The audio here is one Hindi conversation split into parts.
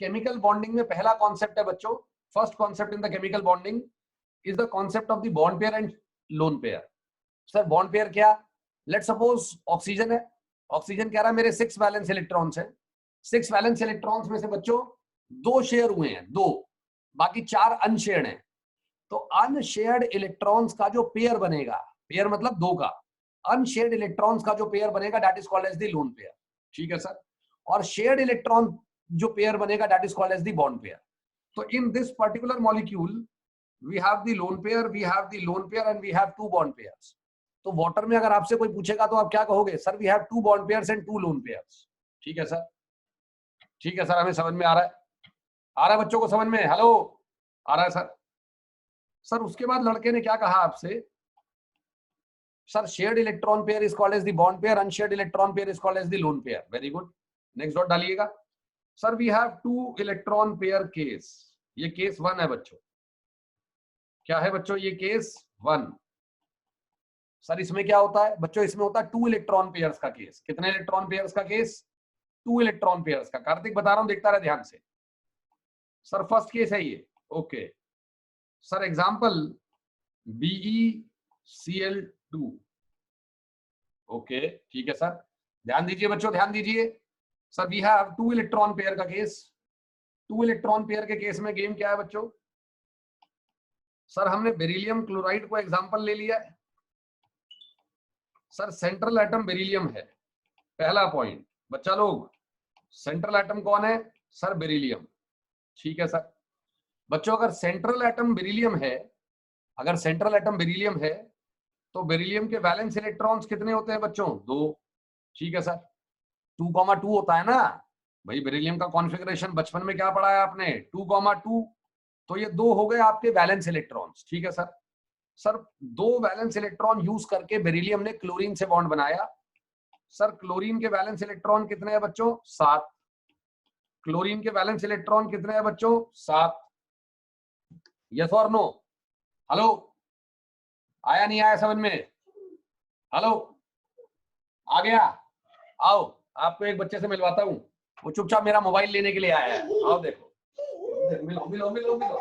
केमिकल बॉन्डिंग में पहला कॉन्सेप्ट है बच्चों, first concept in the chemical bonding is the concept of the bond pair and lone pair. Sir bond pair क्या? लेट सपोज ऑक्सीजन है, ऑक्सीजन कह रहा है मेरे 6 वैलेंस इलेक्ट्रॉन्स हैं, 6 वैलेंस इलेक्ट्रॉन्स में से बच्चों 2 शेयर हुए हैं, 2, बाकी 4 अनशेयर्ड हैं। तो अनशेयर्ड इलेक्ट्रॉन्स का जो पेयर बनेगा, पेयर मतलब 2 का, अनशेयर्ड इलेक्ट्रॉन्स का जो पेयर बनेगा that is called as the lone pair. ठीक है सर। और शेयर्ड इलेक्ट्रॉन जो पेयर बनेगा that is called as the bond pair. तो in this particular molecule we have the lone pair, we have the lone pair and we have 2 bond pairs. तो वाटर में अगर आपसे कोई पूछेगा तो आप क्या कहोगे? Sir we have 2 bond pairs and 2 lone pairs. ठीक है सर, ठीक है सर, हमें समझ में आ रहा है? आ रहा है बच्चों को समझ में? हेलो, आ रहा है सर? सर उसके बाद लड़के ने क्या कहा आपसे? Sir shared electron pair is called as the bond pair, unshared electron pair is called as the lone pair. Very good, next dot डालिएगा। Sir we have 2 electron pair case, ये केस 1 है बच्चों। क्या है बच्चों? ये केस 1। सर इसमें क्या होता है बच्चों? इसमें होता है 2 इलेक्ट्रॉन पेयर्स का केस। कितने इलेक्ट्रॉन पेयर्स का केस? 2 इलेक्ट्रॉन पेयर्स का। कार्तिक बता रहा हूं, देखता रहे ध्यान से। सर फर्स्ट केस है ये, okay. Sir example BeCl2, okay, ठीक है सर। ध्यान दीजिए बच्चों, ध्यान दीजिए। Sir we have 2 electron pair का केस। 2 इलेक्ट्रॉन पेयर के केस में गेम क्या है बच्चों? सर हमने बेरिलियम क्लोराइड को एग्जांपल ले लिया है। सर सेंट्रल एटम बेरिलियम है, पहला पॉइंट बच्चा लोग। सेंट्रल एटम कौन है? Sir beryllium. ठीक है सर। बच्चों अगर सेंट्रल एटम बेरिलियम है, अगर सेंट्रल एटम बेरिलियम है तो बेरिलियम के वैलेंस इलेक्ट्रॉन्स कितने होते हैं बच्चों? 2। ठीक है सर। 2,2 होता है ना भाई बेरिलियम का कॉन्फ़िगरेशन, बचपन में क्या पढ़ा है आपने? 2,2। तो ये 2 हो गए आपके वैलेंस इलेक्ट्रॉन्स। ठीक है sir. Sir 2 valence electron use करके बेरिलियम ने क्लोरीन से बॉन्ड बनाया। सर क्लोरीन के वैलेंस इलेक्ट्रॉन कितने हैं बच्चों? 7। क्लोरीन के वैलेंस इलेक्ट्रॉन कितने हैं बच्चों? 7। यस और नो? हेलो, आया नहीं आया समझ में? हेलो, आ गया? आओ आपको एक बच्चे से मिलवाता हूँ, वो चुपचाप मेरा मोबाइल लेने के लिए आया है। आओ देखो, मिलो मिलो मिलो मिलो।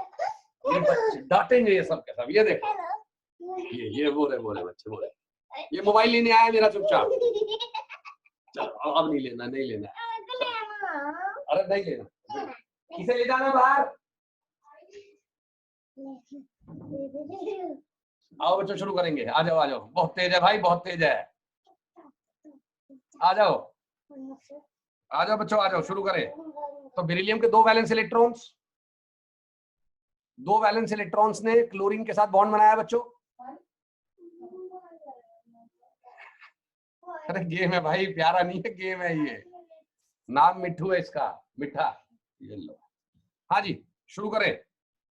ये बच्चे डांटेंगे ये सब के सब। ये देखो, ये बोले बच्चे बोले, ये मोबाइल लेने आया मेरा चुपचाप। चलो अब नहीं लेना, नहीं लेना। अरे नहीं लेना, किसे ले जाना बाहर? आओ बच्चों शुरू करेंगे। आ जाओ आ जाओ, बहुत तेज है भाई, बहुत तेज है। आ जाओ आ जाओ बच्चों, आ जाओ, शुरू करें। तो बेरिलियम के 2 वैलेंस इलेक्ट्रॉन्स, 2 वैलेंस इलेक्ट्रॉन्स ने क्लोरीन के साथ बॉन्ड बनाया बच्चों। अरे गेम है भाई, प्यारा नहीं है, गेम है ये। नाम मिठू है इसका, मिठा। ये लो, हाँ जी शुरू करें।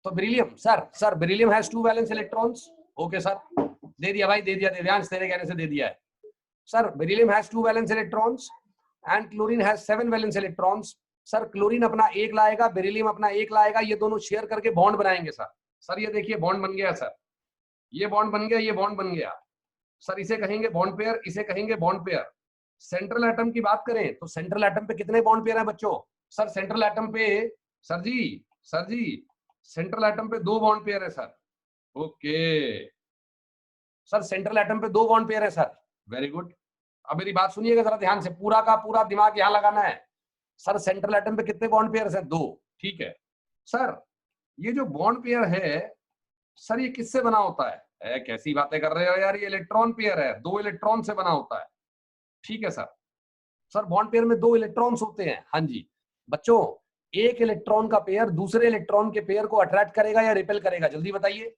तो beryllium, sir beryllium has 2 valence electrons. Okay sir, दे दिया भाई, दे दिया, ध्यान से, तेरे कहने से दे दिया है। Sir beryllium has 2 valence electrons and chlorine has 7 valence electrons. Sir chlorine अपना 1 लाएगा, बेरिलियम अपना 1 लाएगा, ये दोनों शेयर करके बॉन्ड बनाएंगे। सर ये देखिए बॉन्ड बन गया सर, ये बॉन्ड बन गया, ये बॉन्ड बन गया। सर इसे कहेंगे बॉन्ड पेयर, इसे कहेंगे बॉन्ड पेयर। सेंट्रल एटम की बात करें तो सेंट्रल एटम पे कितने बॉन्ड पेयर हैं बच्चों? सर सेंट्रल एटम पे, सर जी सेंट्रल एटम पे 2 बॉन्ड पेयर है sir. Okay sir, central atom पे 2 बॉन्ड पेयर है सर। Very good. अब मेरी बात सुनिएगा जरा ध्यान से, पूरा का पूरा दिमाग यहां लगाना है। सर सेंट्रल एटम पे कितने बॉन्ड पेयर है? 2। ठीक है सर। ये जो बॉन्ड पेयर है सर, ये किससे बना होता है? कैसी बातें कर रहे हो यार, ये इलेक्ट्रॉन पेयर है, 2 इलेक्ट्रॉन से बना होता है। ठीक है सर। सर बॉन्ड पेयर में 2 इलेक्ट्रॉन्स होते हैं। हाँ जी बच्चों, एक इलेक्ट्रॉन का पेयर दूसरे इलेक्ट्रॉन के पेयर को अट्रैक्ट करेगा या रिपेल करेगा? जल्दी बताइए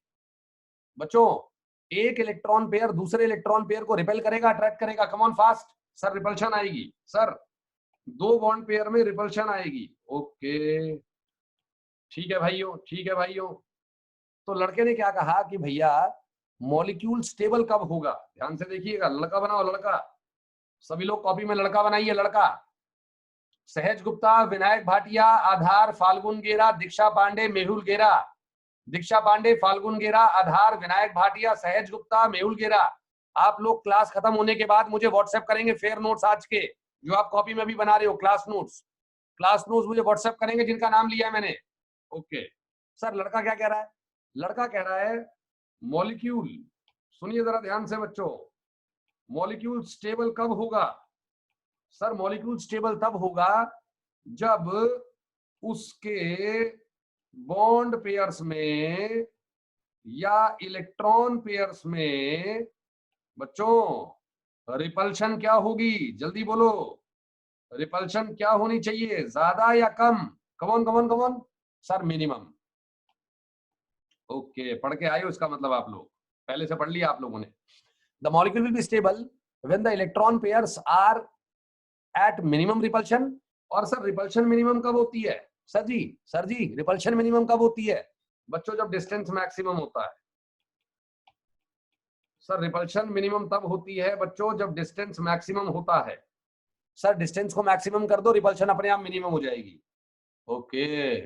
बच्चों। एक इलेक्ट्रॉन पेयर दूसरे इलेक्ट्रॉन पेयर को रिपेल करेगा, अट्रैक्ट करेगा? Come on fast. Sir repulsion आएगी सर, 2 बॉन्ड पेयर में रिपल्शन आएगी। ओके ठीक है भाइयों, ठीक है भाइयों। तो लड़के ने क्या कहा कि भैया मॉलिक्यूल स्टेबल कब होगा? ध्यान से देखिएगा, लड़का बनाओ, लड़का। सभी लोग कॉपी में लड़का बनाइए, लड़का। सहज गुप्ता, विनायक भाटिया, आधार, फाल्गुन गेरा, दीक्षा पांडे, मेहुल गेरा। दीक्षा पांडे, फाल्गुन गेरा, आधार, विनायक भाटिया, सहज गुप्ता, मेहुल गेरा। आप लोग क्लास खत्म होने के बाद मुझे व्हाट्सएप करेंगे फेयर नोट्स आज के, जो आप कॉपी में भी बना रहे हो, क्लास नोट्स। क्लास नोट्स मुझे व्हाट्सएप करेंगे जिनका नाम लिया है मैंने। ओके सर, लड़का क्या कह रहा है? लड़का कह रहा है मॉलिक्यूल, सुनिए जरा ध्यान से बच्चों, मॉलिक्यूल स्टेबल कब होगा? सर मॉलिक्यूल स्टेबल तब होगा जब उसके बॉन्ड पेयर्स में या इलेक्ट्रॉन पेयर्स में बच्चों रिपल्शन क्या होगी? जल्दी बोलो, रिपल्शन क्या होनी चाहिए, ज्यादा या कम? Come on come on come on sir, minimum. Okay, पढ़ के आए हो इसका मतलब आप लोग, पहले से पढ़ लिया आप लोगों ने। The molecule will be stable when the electron pairs are at minimum repulsion. और सर रिपल्शन मिनिमम कब होती है? सर जी रिपल्शन मिनिमम कब होती है बच्चों? जब डिस्टेंस मैक्सिमम होता है। सर रिपल्शन मिनिमम तब होती है बच्चों जब डिस्टेंस मैक्सिमम होता है। सर डिस्टेंस को मैक्सिमम कर दो, रिपल्शन अपने आप मिनिमम हो जाएगी। ओके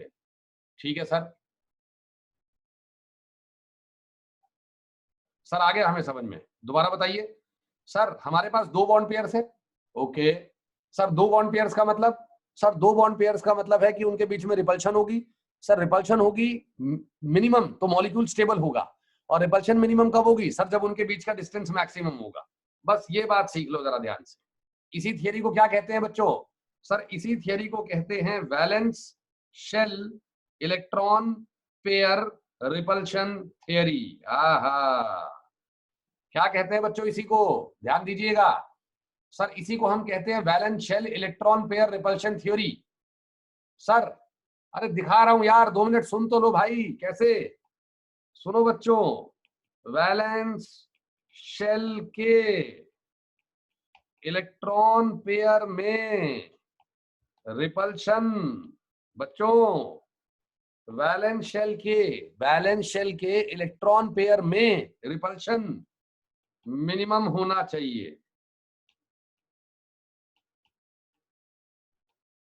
ठीक है सर। सर आगे हमें समझ में, दोबारा बताइए। सर हमारे पास दो बॉन्ड पेयर्स है। ओके सर, दो बॉन्ड पेयर्स का मतलब? सर दो बॉन्ड पेयर्स का मतलब है कि उनके बीच में रिपल्शन होगी। सर रिपल्शन होगी मिनिमम तो मॉलिक्यूल स्टेबल होगा। और रिपल्शन मिनिमम कब होगी? सर जब उनके बीच का डिस्टेंस मैक्सिमम होगा। बस ये बात सीख लो जरा ध्यान से। इसी थियरी को क्या कहते हैं बच्चों? सर इसी थियरी को कहते हैं valence shell electron pair repulsion theory. आहा, क्या कहते हैं बच्चों इसी को? ध्यान दीजिएगा सर, इसी को हम कहते हैं valence shell electron pair repulsion theory. Sir अरे दिखा रहा हूं यार, 2 मिनट सुन तो लो भाई। कैसे? सुनो बच्चों, वैलेंस शेल के इलेक्ट्रॉन पेयर में रिपल्शन, बच्चों वैलेंस शेल के इलेक्ट्रॉन पेयर में रिपल्शन मिनिमम होना चाहिए।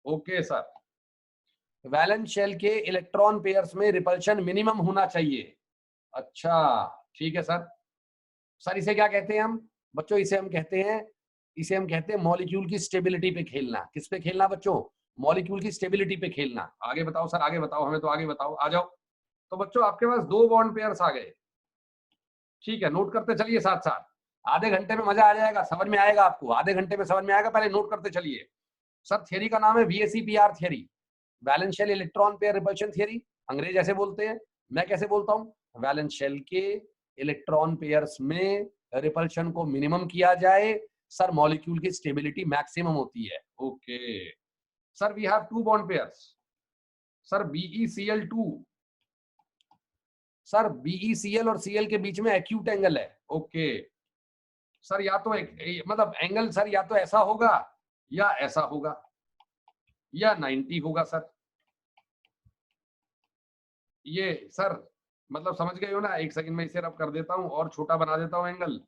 ओके सर, वैलेंस शेल के इलेक्ट्रॉन पेयर्स में रिपल्शन मिनिमम होना चाहिए। अच्छा ठीक है सर। सर इसे क्या कहते हैं हम बच्चों? इसे हम कहते हैं मॉलिक्यूल की स्टेबिलिटी पे खेलना। किस पे खेलना बच्चों? मॉलिक्यूल की स्टेबिलिटी पे खेलना। आगे बताओ सर, आगे बताओ, हमें तो आगे बताओ, आ जाओ। तो बच्चों आपके पास दो बॉन्ड पेयर्स आ गए, ठीक है, नोट करते चलिए साथ साथ। आधे घंटे में मजा आ जाएगा, समझ में आएगा आपको, आधे घंटे में समझ में आएगा, पहले नोट करते चलिए। सर थियरी का नाम है VSEPR theory, valence shell electron pair repulsion theory. अंग्रेज ऐसे बोलते हैं, मैं कैसे बोलता हूं? वैलेंस शेल के इलेक्ट्रॉन पेयर्स में रिपल्शन को मिनिमम किया जाए, सर मॉलिक्यूल की स्टेबिलिटी मैक्सिमम होती है। Okay sir, we have two bond pairs, sir BeCl2। Sir BeCl और Cl के बीच में एक्यूट एंगल है। ओके सर, या तो मतलब एंगल सर या तो ऐसा होगा या ऐसा होगा या 90 होगा सर। ये सर मतलब समझ गए हो ना? एक सेकंड में इसे रब कर देता हूं और छोटा बना देता हूं एंगल।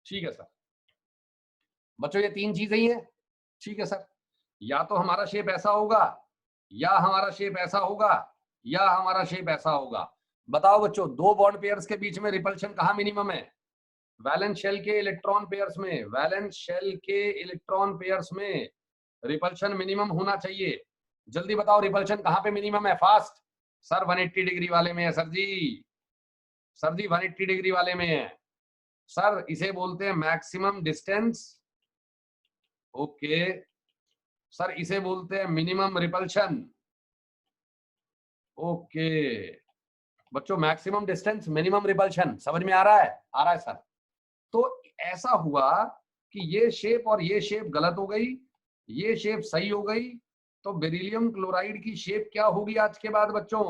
ठीक है सर बच्चों, ये तीन चीजें ही है। ठीक है सर, या तो हमारा शेप ऐसा होगा, या हमारा शेप ऐसा होगा, या हमारा शेप ऐसा होगा। बताओ बच्चों, दो बॉन्ड पेयर्स के बीच में रिपल्शन कहाँ मिनिमम है? वैलेंस शेल के इलेक्ट्रॉन पेयर्स में, वैलेंस शेल के इलेक्ट्रॉन पेयर्स में रिपल्शन मिनिमम होना चाहिए। जल्दी बताओ रिपल्शन कहाँ पे मिनिमम है? फास्ट सर 180 डिग्री वाले में है सर जी। सर जी 180 डिग्री वाले में है सर, इसे बोलते हैं मैक्सिमम डिस्टेंस। ओके सर, इसे बोलते हैं मिनिमम रिपल्शन। ओके बच्चों, मैक्सिमम डिस्टेंस मिनिमम रिपल्शन, समझ में आ रहा है? आ रहा है सर। तो ऐसा हुआ कि ये शेप और ये शेप गलत हो गई, ये शेप सही हो गई, तो बेरिलियम क्लोराइड की शेप क्या होगी आज के बाद बच्चों?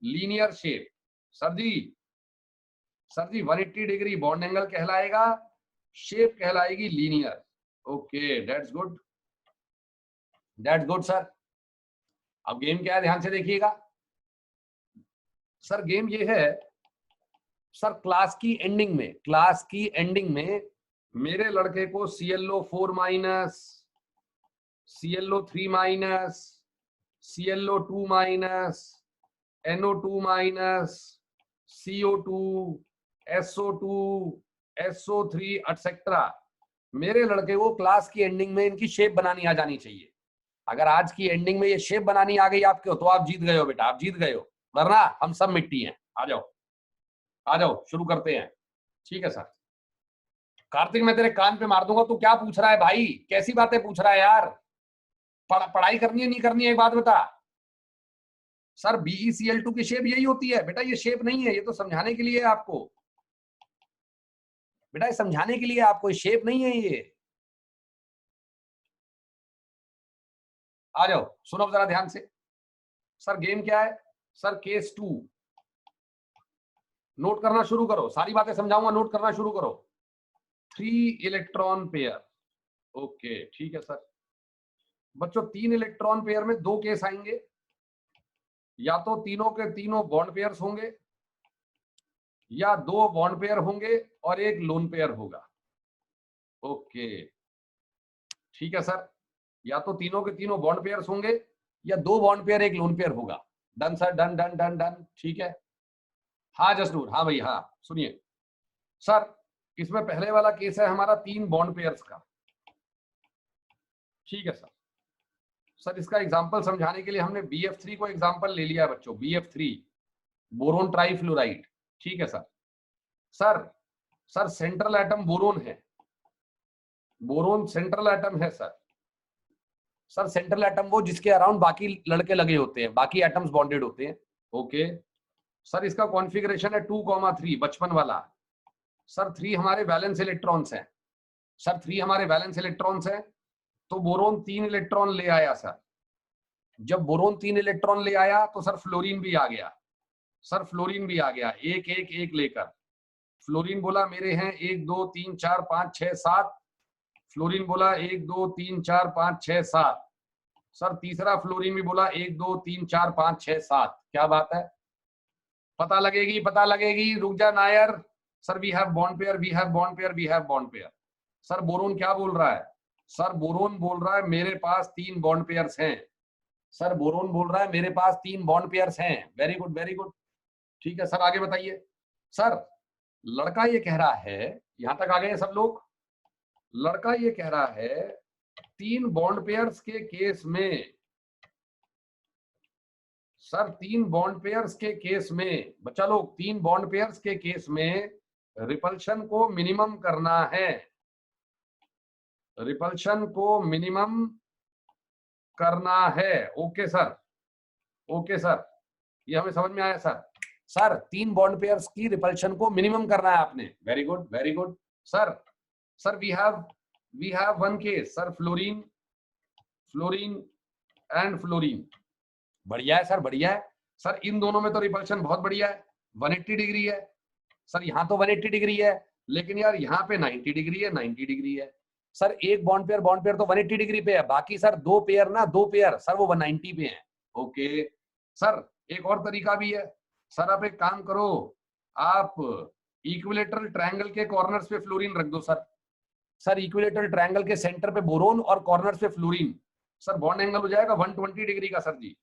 Linear shape. सर जी 180 डिग्री बॉन्ड एंगल कहलाएगा, शेप कहलाएगी linear. Okay that's good, that's good sir. अब गेम क्या है, ध्यान से देखिएगा सर। गेम ये है सर, क्लास की एंडिंग में मेरे लड़के को ClO4 minus, ClO3 minus, ClO2 minus, NO2 minus, CO2, SO2, SO3 etcetera, मेरे लड़के को क्लास की एंडिंग में इनकी शेप बनानी आ जानी चाहिए। अगर आज की एंडिंग में ये शेप बनानी आ गई आपको तो आप जीत गए हो बेटा, आप जीत गए हो, वरना हम सब मिट्टी हैं। आ जाओ आ जाओ, शुरू करते हैं। ठीक है सर। कार्तिक मैं तेरे कान पे मार दूंगा, तू क्या पूछ रहा है भाई, कैसी बातें पूछ रहा है यार? पढ़ाई करनी है नहीं करनी है एक बात बता। सर BeCl2 की शेप यही होती है बेटा, ये शेप नहीं है, ये तो समझाने के लिए है आपको बेटा, ये समझाने के लिए आपको, ये शेप नहीं है ये। आ जाओ सुनो जरा ध्यान से। सर गेम क्या है? सर केस 2, नोट करना शुरू करो, सारी बातें समझाऊंगा, नोट करना शुरू करो। 3 इलेक्ट्रॉन पेयर, ओके ठीक है सर। बच्चों 3 इलेक्ट्रॉन पेयर में 2 केस आएंगे, या तो तीनों के तीनों बॉन्ड पेयर्स होंगे, या 2 बॉन्ड पेयर होंगे और 1 लोन पेयर होगा। ओके ठीक है सर, या तो तीनों के तीनों बॉन्ड पेयर्स होंगे, या 2 बॉन्ड पेयर 1 लोन पेयर होगा। Done sir, done done done done, ठीक है। हाँ जसनूर, हाँ भाई हाँ, सुनिए सर, इसमें पहले वाला केस है हमारा 3 बॉन्ड पेयर्स का। ठीक है सर। सर इसका एग्जांपल समझाने के लिए हमने BF3 को एग्जांपल ले लिया है बच्चों, BF3 बोरोन ट्राइफ्लोराइड। ठीक है sir. Sir sir central atom boron है, बोरोन सेंट्रल एटम है सर। सर सेंट्रल एटम वो जिसके अराउंड बाकी लड़के लगे होते हैं, बाकी एटम्स बॉन्डेड होते हैं। ओके सर, इसका कॉन्फ़िगरेशन है 2,3 बचपन वाला। सर 3 हमारे वैलेंस इलेक्ट्रॉन्स हैं, सर 3 हमारे वैलेंस इलेक्ट्रॉन्स हैं, तो बोरोन 3 इलेक्ट्रॉन ले आया सर। जब बोरोन 3 इलेक्ट्रॉन ले आया तो सर फ्लोरीन भी आ गया, सर फ्लोरीन भी आ गया, एक एक एक लेकर। फ्लोरीन बोला मेरे हैं 1 2 3 4 5 6 7, फ्लोरीन बोला 1 2 3 4 5 6 7। सर तीसरा फ्लोरीन भी बोला 1 2 3 4 5 6 7। क्या बात है, पता लगेगी पता लगेगी, रुक जा Nair. Sir we have bond pair, we have bond pair, we have bond pair. Sir boron क्या बोल रहा है? सर बोरोन बोल रहा है मेरे पास 3 बॉन्ड पेयर्स हैं। सर बोरोन बोल रहा है मेरे पास 3 बॉन्ड पेयर्स हैं। वेरी गुड वेरी गुड, ठीक है सर आगे बताइए। सर लड़का ये कह रहा है, यहां तक आ गए सब लोग? लड़का ये कह रहा है 3 बॉन्ड पेयर्स के केस में, सर 3 बॉन्ड पेयर्स के केस में, बच्चा लोग 3 बॉन्ड पेयर्स के केस में रिपल्शन को मिनिमम करना है, रिपल्शन को मिनिमम करना है। ओके सर, ओके सर, ये हमें समझ में आया सर। सर 3 बॉन्ड पेयर्स की रिपल्शन को मिनिमम करना है आपने, very good very good. Sir sir we have one case, sir fluorine, fluorine and fluorine. बढ़िया है सर, बढ़िया है सर, इन दोनों में तो रिपल्शन बहुत बढ़िया है, 180 डिग्री है। सर यहाँ तो 180 डिग्री है, लेकिन यार यहाँ पे 90 डिग्री है, 90 डिग्री है। सर एक बॉन्ड पेयर तो 180 डिग्री पे है, बाकी सर 2 पेयर ना, 2 पेयर सर वो 190 पे है। ओके सर, एक और तरीका भी है। सर आप एक काम करो, आप इक्विलेटरल ट्रायंगल के कॉर्नर्स पे फ्लोरीन रख दो सर। सर इक्विलेटरल ट्रायंगल के सेंटर पे बोरोन और कॉर्नर्स पे फ्लोरीन। सर बॉन्ड एंगल हो जाएगा 120 डिग्री का सर जी,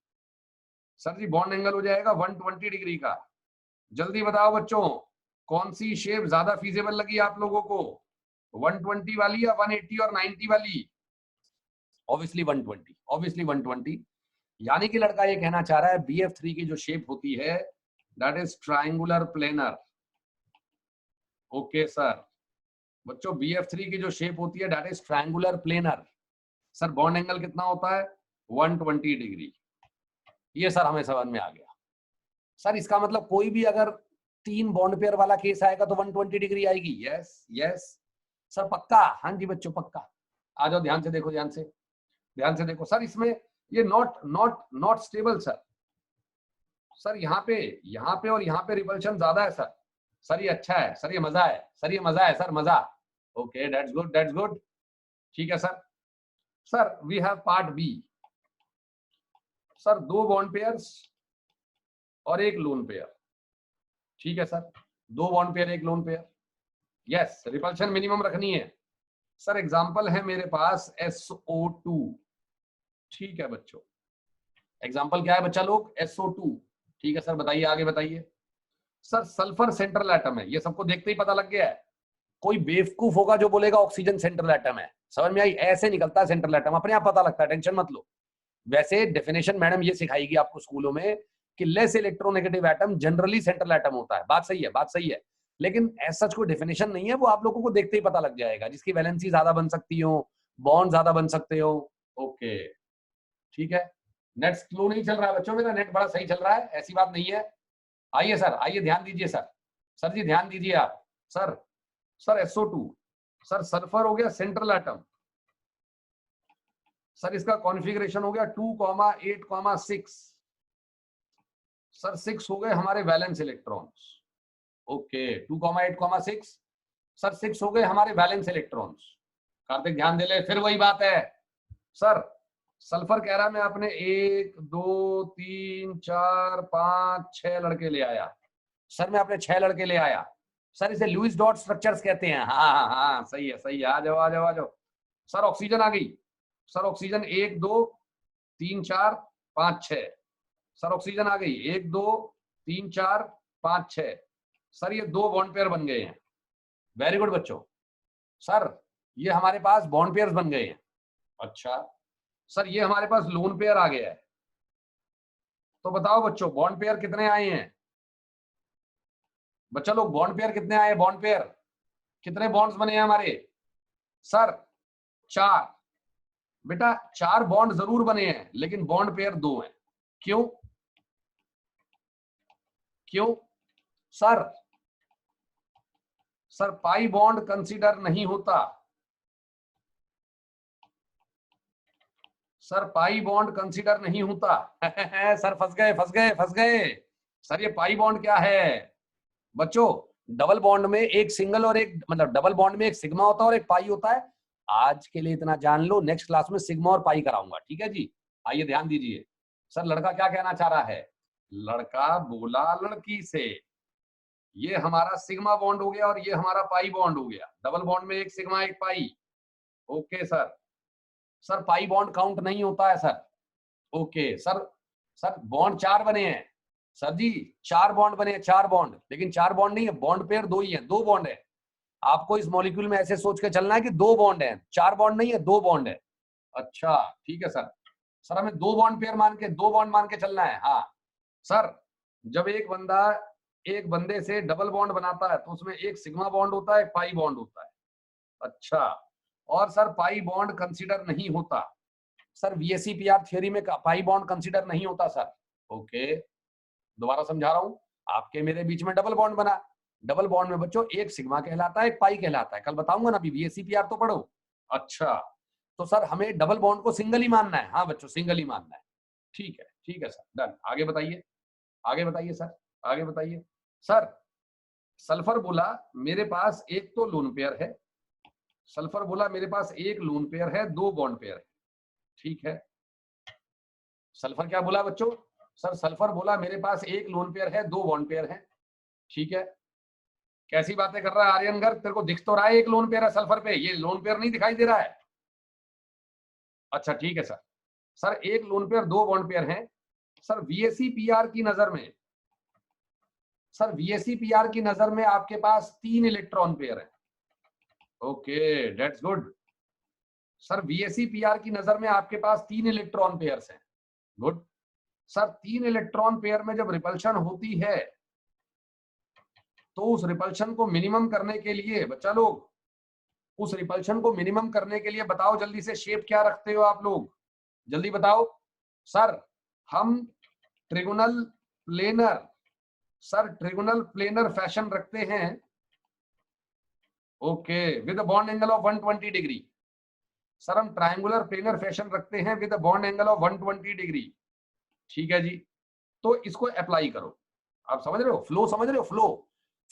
सर जी बॉन्ड एंगल हो जाएगा 120 डिग्री का। जल्दी बताओ बच्चों, कौन सी शेप ज्यादा फीजेबल लगी आप लोगों को, 120 वाली या 180 और 90 वाली? Obviously 120, obviously 120। यानी कि लड़का ये कहना चाह रहा है BF3 की जो शेप होती है that is triangular planar. Okay sir बच्चों, BF3 की जो शेप होती है that is triangular planar. Sir bond angle कितना होता है? 120 डिग्री। ये सर हमें समझ में आ गया। सर इसका मतलब कोई भी अगर 3 बॉन्ड पेयर वाला केस आएगा तो 120 डिग्री आएगी? यस यस सर पक्का, हाँ जी बच्चों पक्का। आ जाओ ध्यान से देखो, ध्यान से देखो सर, इसमें ये नॉट स्टेबल सर। सर यहाँ पे और यहाँ पे रिपल्शन ज्यादा है सर। सर ये अच्छा है सर, ये मजा है सर, ये मजा है सर, मजा। Okay that's good that's good, ठीक है sir. Sir we have part B. Sir 2 bond pairs और 1 लोन पेयर। ठीक है sir, 2 bond pair 1 lone pair. Yes repulsion minimum रखनी है। सर एग्जांपल है मेरे पास SO2। ठीक है बच्चों, एग्जांपल क्या है बच्चा लोग? SO2। ठीक है सर, बताइए आगे बताइए। सर सल्फर सेंट्रल एटम है, ये सबको देखते ही पता लग गया है। कोई बेवकूफ होगा जो बोलेगा ऑक्सीजन सेंट्रल एटम है, समझ में आई? ऐसे निकलता है सेंट्रल एटम, अपने आप पता लगता है, टेंशन मत लो। वैसे डेफिनेशन मैडम ये सिखाएगी आपको स्कूलों में कि less electronegative atom generally central atom होता है। बात सही है, बात सही है, लेकिन ऐसा कोई डेफिनेशन नहीं है, वो आप लोगों को देखते ही पता लग जाएगा, जिसकी वैलेंसी ज्यादा बन सकती हो, बॉन्ड ज्यादा बन सकते हो। ओके ठीक है, नेट स्लो नहीं चल रहा है बच्चों, मेरा नेट बड़ा सही चल रहा है, ऐसी बात नहीं है। आइए सर, आइए ध्यान दीजिए सर, सर जी ध्यान दीजिए आप। Sir sir SO2 sir, sulphur हो गया सेंट्रल एटम सर, इसका कॉन्फ़िगरेशन हो गया 2,8,6 सर, 6 हो गए हमारे वैलेंस इलेक्ट्रॉन्स। ओके 2,8,6 सर, 6 हो गए हमारे वैलेंस इलेक्ट्रॉन्स। कार्तिक ध्यान दे ले, फिर वही बात है सर, सल्फर कह रहा मैं अपने 1 2 3 4 5 6 लड़के ले आया सर, मैं अपने 6 लड़के ले आया सर, इसे लुईस डॉट स्ट्रक्चर्स कहते हैं। हाँ हाँ हाँ सही है, सही है, आ जाओ आ जाओ आ जाओ सर। ऑक्सीजन आ गई सर, ऑक्सीजन 1 2 3 4 5 6 सर, ऑक्सीजन आ गई 1 2 3 4 5 6 सर, ये 2 बॉन्ड पेयर बन गए हैं। वेरी गुड बच्चों। सर ये हमारे पास बॉन्ड पेयर्स बन गए हैं। अच्छा सर, ये हमारे पास लोन पेयर आ गया है। तो बताओ बच्चों, बॉन्ड पेयर कितने आए हैं बच्चा लोग? बॉन्ड पेयर कितने आए? बॉन्ड पेयर कितने बॉन्ड्स बने हैं हमारे? सर 4 बेटा, 4 बॉन्ड जरूर बने हैं, लेकिन बॉन्ड पेयर 2 हैं। क्यों क्यों sir? Sir pi bond consider नहीं होता सर, पाई बॉन्ड कंसीडर नहीं होता सर फंस गए फंस गए फंस गए सर। ये पाई बॉन्ड क्या है बच्चों? डबल बॉन्ड में एक सिंगल और एक, मतलब डबल बॉन्ड में एक सिग्मा होता है और एक पाई होता है। आज के लिए इतना जान लो, नेक्स्ट क्लास में सिग्मा और पाई कराऊंगा, ठीक है जी। आइए ध्यान दीजिए सर, लड़का क्या कहना चाह रहा है? लड़का बोला लड़की से, ये हमारा सिग्मा बॉन्ड हो गया और ये हमारा पाई बॉन्ड हो गया। डबल बॉन्ड में एक सिग्मा एक pi. Okay sir, sir pi bond count नहीं होता है sir. Okay sir, sir bond 4 बने हैं सर जी, 4 बॉन्ड बने हैं, 4 बॉन्ड, लेकिन 4 बॉन्ड नहीं है, बॉन्ड पेयर 2 ही है, 2 बॉन्ड है। आपको इस मॉलिक्यूल में ऐसे सोच के चलना है कि 2 बॉन्ड है, 4 बॉन्ड नहीं है, 2 बॉन्ड है। अच्छा ठीक है सर, सर हमें 2 बॉन्ड पेयर मान के, 2 बॉन्ड मान के चलना है। हाँ सर, जब एक बंदा एक बंदे से डबल बॉन्ड बनाता है तो उसमें एक सिग्मा बॉन्ड होता है, एक पाई बॉन्ड होता है। अच्छा, और सर पाई बॉन्ड कंसीडर नहीं होता सर, VSEPR थ्योरी में पाई बॉन्ड कंसीडर नहीं होता सर। ओके दोबारा समझा रहा हूं, आपके मेरे बीच में डबल बॉन्ड बना, डबल बॉन्ड में बच्चों एक सिग्मा कहलाता है, एक पाई कहलाता है, कल बताऊंगा ना, अभी VSEPR तो पढ़ो। अच्छा, तो सर हमें डबल बॉन्ड को सिंगल ही मानना है। हाँ बच्चों, सिंगल ही मानना है। ठीक है सर, डन। आगे बताइए, आगे बताइए सर, आगे बताइए सर। सल्फर बोला मेरे पास एक तो लोन पेयर है, सल्फर बोला मेरे पास एक लोन पेयर है, 2 बॉन्ड पेयर है। ठीक है, सल्फर क्या बोला बच्चों? सर सल्फर बोला मेरे पास एक लोन पेयर है, 2 बॉन्ड पेयर है। ठीक है, कैसी बातें कर रहा है आर्यन गर्ग? तेरे को दिख तो रहा है एक लोन पेयर है सल्फर पे, ये लोन पेयर नहीं दिखाई दे रहा है? अच्छा ठीक है सर, सर एक लोन पेयर 2 बॉन्ड पेयर हैं। सर VSEPR की नजर में, सर VSEPR की नजर में आपके पास 3 इलेक्ट्रॉन पेयर है। Okay that's good sir, VSEPR की नजर में आपके पास 3 इलेक्ट्रॉन पेयर्स हैं। गुड सर, 3 इलेक्ट्रॉन पेयर में जब रिपल्शन होती है तो उस रिपल्शन को मिनिमम करने के लिए बच्चा लोग, उस रिपल्शन को मिनिमम करने के लिए बताओ जल्दी से, शेप क्या रखते हो आप लोग? जल्दी बताओ सर। हम trigonal planar, sir trigonal planar fashion रखते हैं। Okay, with bond angle of 120 degree. Sir हम ट्रायंगुलर प्लेनर फैशन रखते हैं with bond angle of 120 degree. ठीक है जी, तो इसको अप्लाई करो। आप समझ रहे हो फ्लो? समझ रहे हो फ्लो?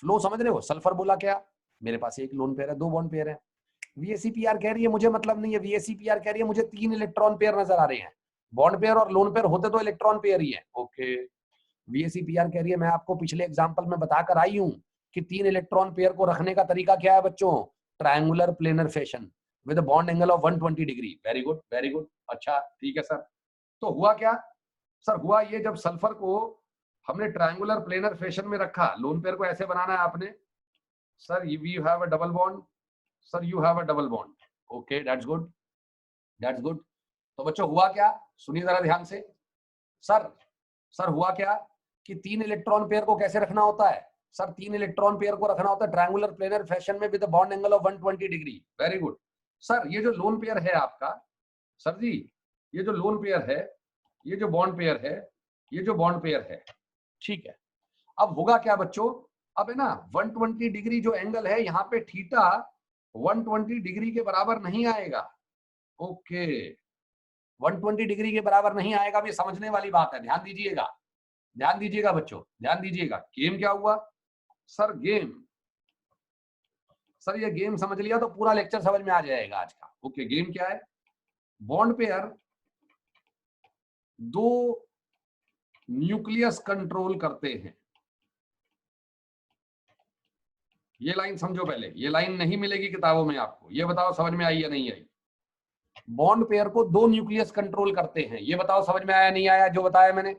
फ्लो समझ रहे हो? सल्फर बोला क्या, मेरे पास एक लोन पेयर है, 2 बॉन्ड पेयर है। VSEPR कह रही है मुझे मतलब नहीं है, VSEPR कह रही है मुझे 3 इलेक्ट्रॉन पेयर नजर आ रहे हैं। बॉन्ड पेयर और लोन पेयर होते तो इलेक्ट्रॉन पेयर ही है। ओके, VSEPR कह रही है, मैं आपको पिछले एग्जांपल में बताकर आई हूं कि 3 इलेक्ट्रॉन पेयर को रखने का तरीका क्या है बच्चों? Triangular planar fashion with bond angle of 120 degree. Very good very good. अच्छा ठीक है सर, तो हुआ क्या सर? हुआ ये, जब सल्फर को हमने ट्रायंगुलर प्लेनर फैशन में रखा, लोन पेयर को ऐसे बनाना है आपने, sir you have a double bond, sir you have a double bond. Okay that's good that's good. तो बच्चों हुआ क्या? सुनिए जरा ध्यान से। सर सर हुआ क्या कि 3 इलेक्ट्रॉन पेयर को कैसे रखना होता है? सर 3 इलेक्ट्रॉन पेयर को रखना होता है ट्रायंगुलर प्लेनर फैशन में with a bond angle of 120 degree. Very good. Sir ये जो लोन पेयर है आपका, सर जी ये जो लोन पेयर है, ये जो बॉन्ड पेयर है, ये जो बॉन्ड पेयर है, ठीक है। अब होगा क्या बच्चों, अब है ना 120 डिग्री जो एंगल है यहाँ पे थीटा 120 डिग्री के बराबर नहीं आएगा। ओके 120 डिग्री के बराबर नहीं आएगा, ये समझने वाली बात है, ध्यान दीजिएगा, ध्यान दीजिएगा बच्चों, ध्यान दीजिएगा। गेम क्या हुआ सर? गेम, सर ये गेम समझ लिया तो पूरा लेक्चर समझ में आ जाएगा आज का। ओके गेम क्या है? बॉन्ड पेयर दो न्यूक्लियस कंट्रोल करते हैं। ये लाइन समझो पहले, ये लाइन नहीं मिलेगी किताबों में आपको। ये बताओ समझ में आई या नहीं आई? बॉन्ड पेयर को दो न्यूक्लियस कंट्रोल करते हैं, ये बताओ समझ में आया नहीं आया जो बताया मैंने?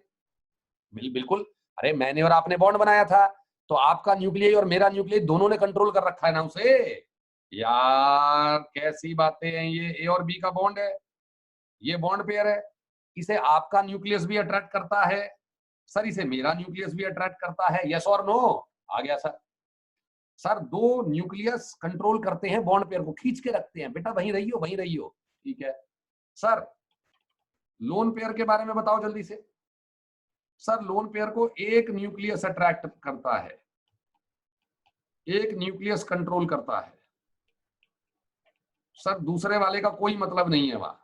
बिल्कुल। अरे मैंने और आपने बॉन्ड बनाया था तो आपका न्यूक्लियस और मेरा न्यूक्लियस दोनों ने कंट्रोल कर रखा है ना उसे। यार कैसी बातें हैं ये, ए और बी का बॉन्ड है, ये बॉन्ड पेयर है, इसे आपका न्यूक्लियस भी अट्रैक्ट करता है, सर इसे मेरा न्यूक्लियस भी अट्रैक्ट करता है। यस और नो? आ गया सर। सर दो न्यूक्लियस कंट्रोल करते हैं बॉन्ड पेयर को, खींच के रखते हैं, बेटा वहीं रहियो वहीं रहियो, ठीक है। सर लोन पेयर के बारे में बताओ जल्दी से। सर लोन पेयर को एक न्यूक्लियस अट्रैक्ट करता है, एक न्यूक्लियस कंट्रोल करता है, सर दूसरे वाले का कोई मतलब नहीं है वहां।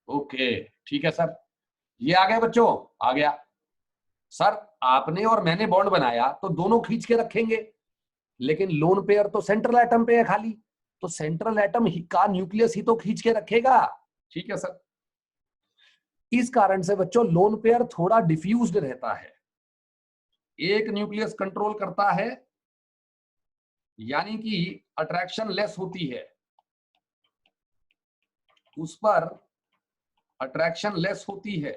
ओके ठीक है सर, ये आ गया बच्चों, आ गया। सर आपने और मैंने बॉन्ड बनाया तो दोनों खींच के रखेंगे, लेकिन लोन पेयर तो सेंट्रल एटम पे है खाली, तो सेंट्रल एटम का न्यूक्लियस ही तो खींच के रखेगा, ठीक है सर। इस कारण से बच्चों लोन पेयर थोड़ा डिफ्यूज्ड रहता है, एक न्यूक्लियस कंट्रोल करता है यानी कि अट्रैक्शन लेस होती है, उस पर अट्रैक्शन लेस होती है,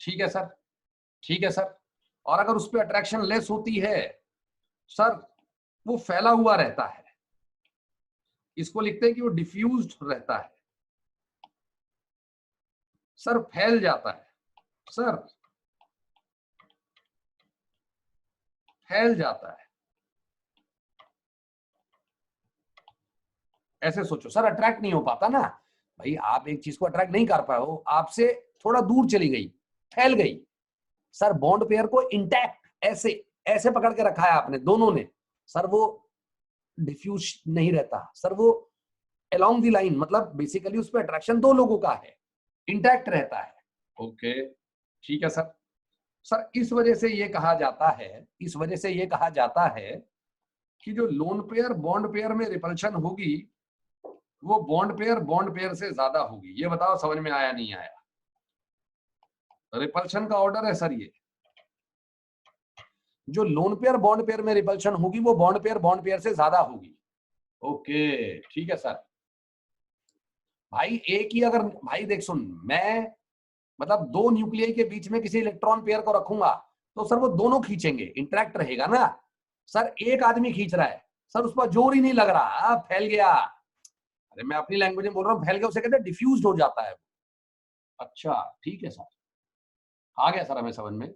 ठीक है सर, ठीक है सर। और अगर उस पर अट्रैक्शन लेस होती है सर, वो फैला हुआ रहता है, इसको लिखते हैं कि वो डिफ्यूज्ड रहता है, सर फैल जाता है, सर फैल जाता है। ऐसे सोचो सर, अट्रैक्ट नहीं हो पाता ना भाई, आप एक चीज को अट्रैक्ट नहीं कर पाए हो, आपसे थोड़ा दूर चली गई, फैल गई। सर बॉन्ड पेयर को इंटैक्ट ऐसे ऐसे पकड़ के रखा है आपने दोनों ने, सर वो डिफ्यूज नहीं रहता, सर वो अलोंग दी लाइन, मतलब बेसिकली उस पर अट्रैक्शन दो लोगों का है, इंटैक्ट रहता है। ओके ठीक है सर। सर इस वजह से ये कहा जाता है, इस वजह से ये कहा जाता है कि जो लोन पेयर बॉन्ड पेयर में रिपल्शन होगी वो बॉन्ड पेयर से ज्यादा होगी। ये बताओ समझ में आया नहीं आया? रिपल्शन का ऑर्डर है सर ये, जो लोन पेयर बॉन्ड पेयर में रिपल्शन होगी वो बॉन्ड पेयर से ज्यादा होगी। ओके ठीक है सर। भाई एक ही अगर, भाई देख सुन, मैं मतलब दो न्यूक्लियाई के बीच में किसी इलेक्ट्रॉन पेयर को रखूंगा तो सर वो दोनों खींचेंगे, इंटरेक्ट रहेगा ना। सर एक आदमी खींच रहा है, सर उस पर जोर ही नहीं लग रहा, फैल गया। अरे मैं अपनी लैंग्वेज में बोल रहा हूँ, फैल गया उसे कहते हैं डिफ्यूज हो जाता है। अच्छा ठीक है सर, आ गया सर हमें समझ में।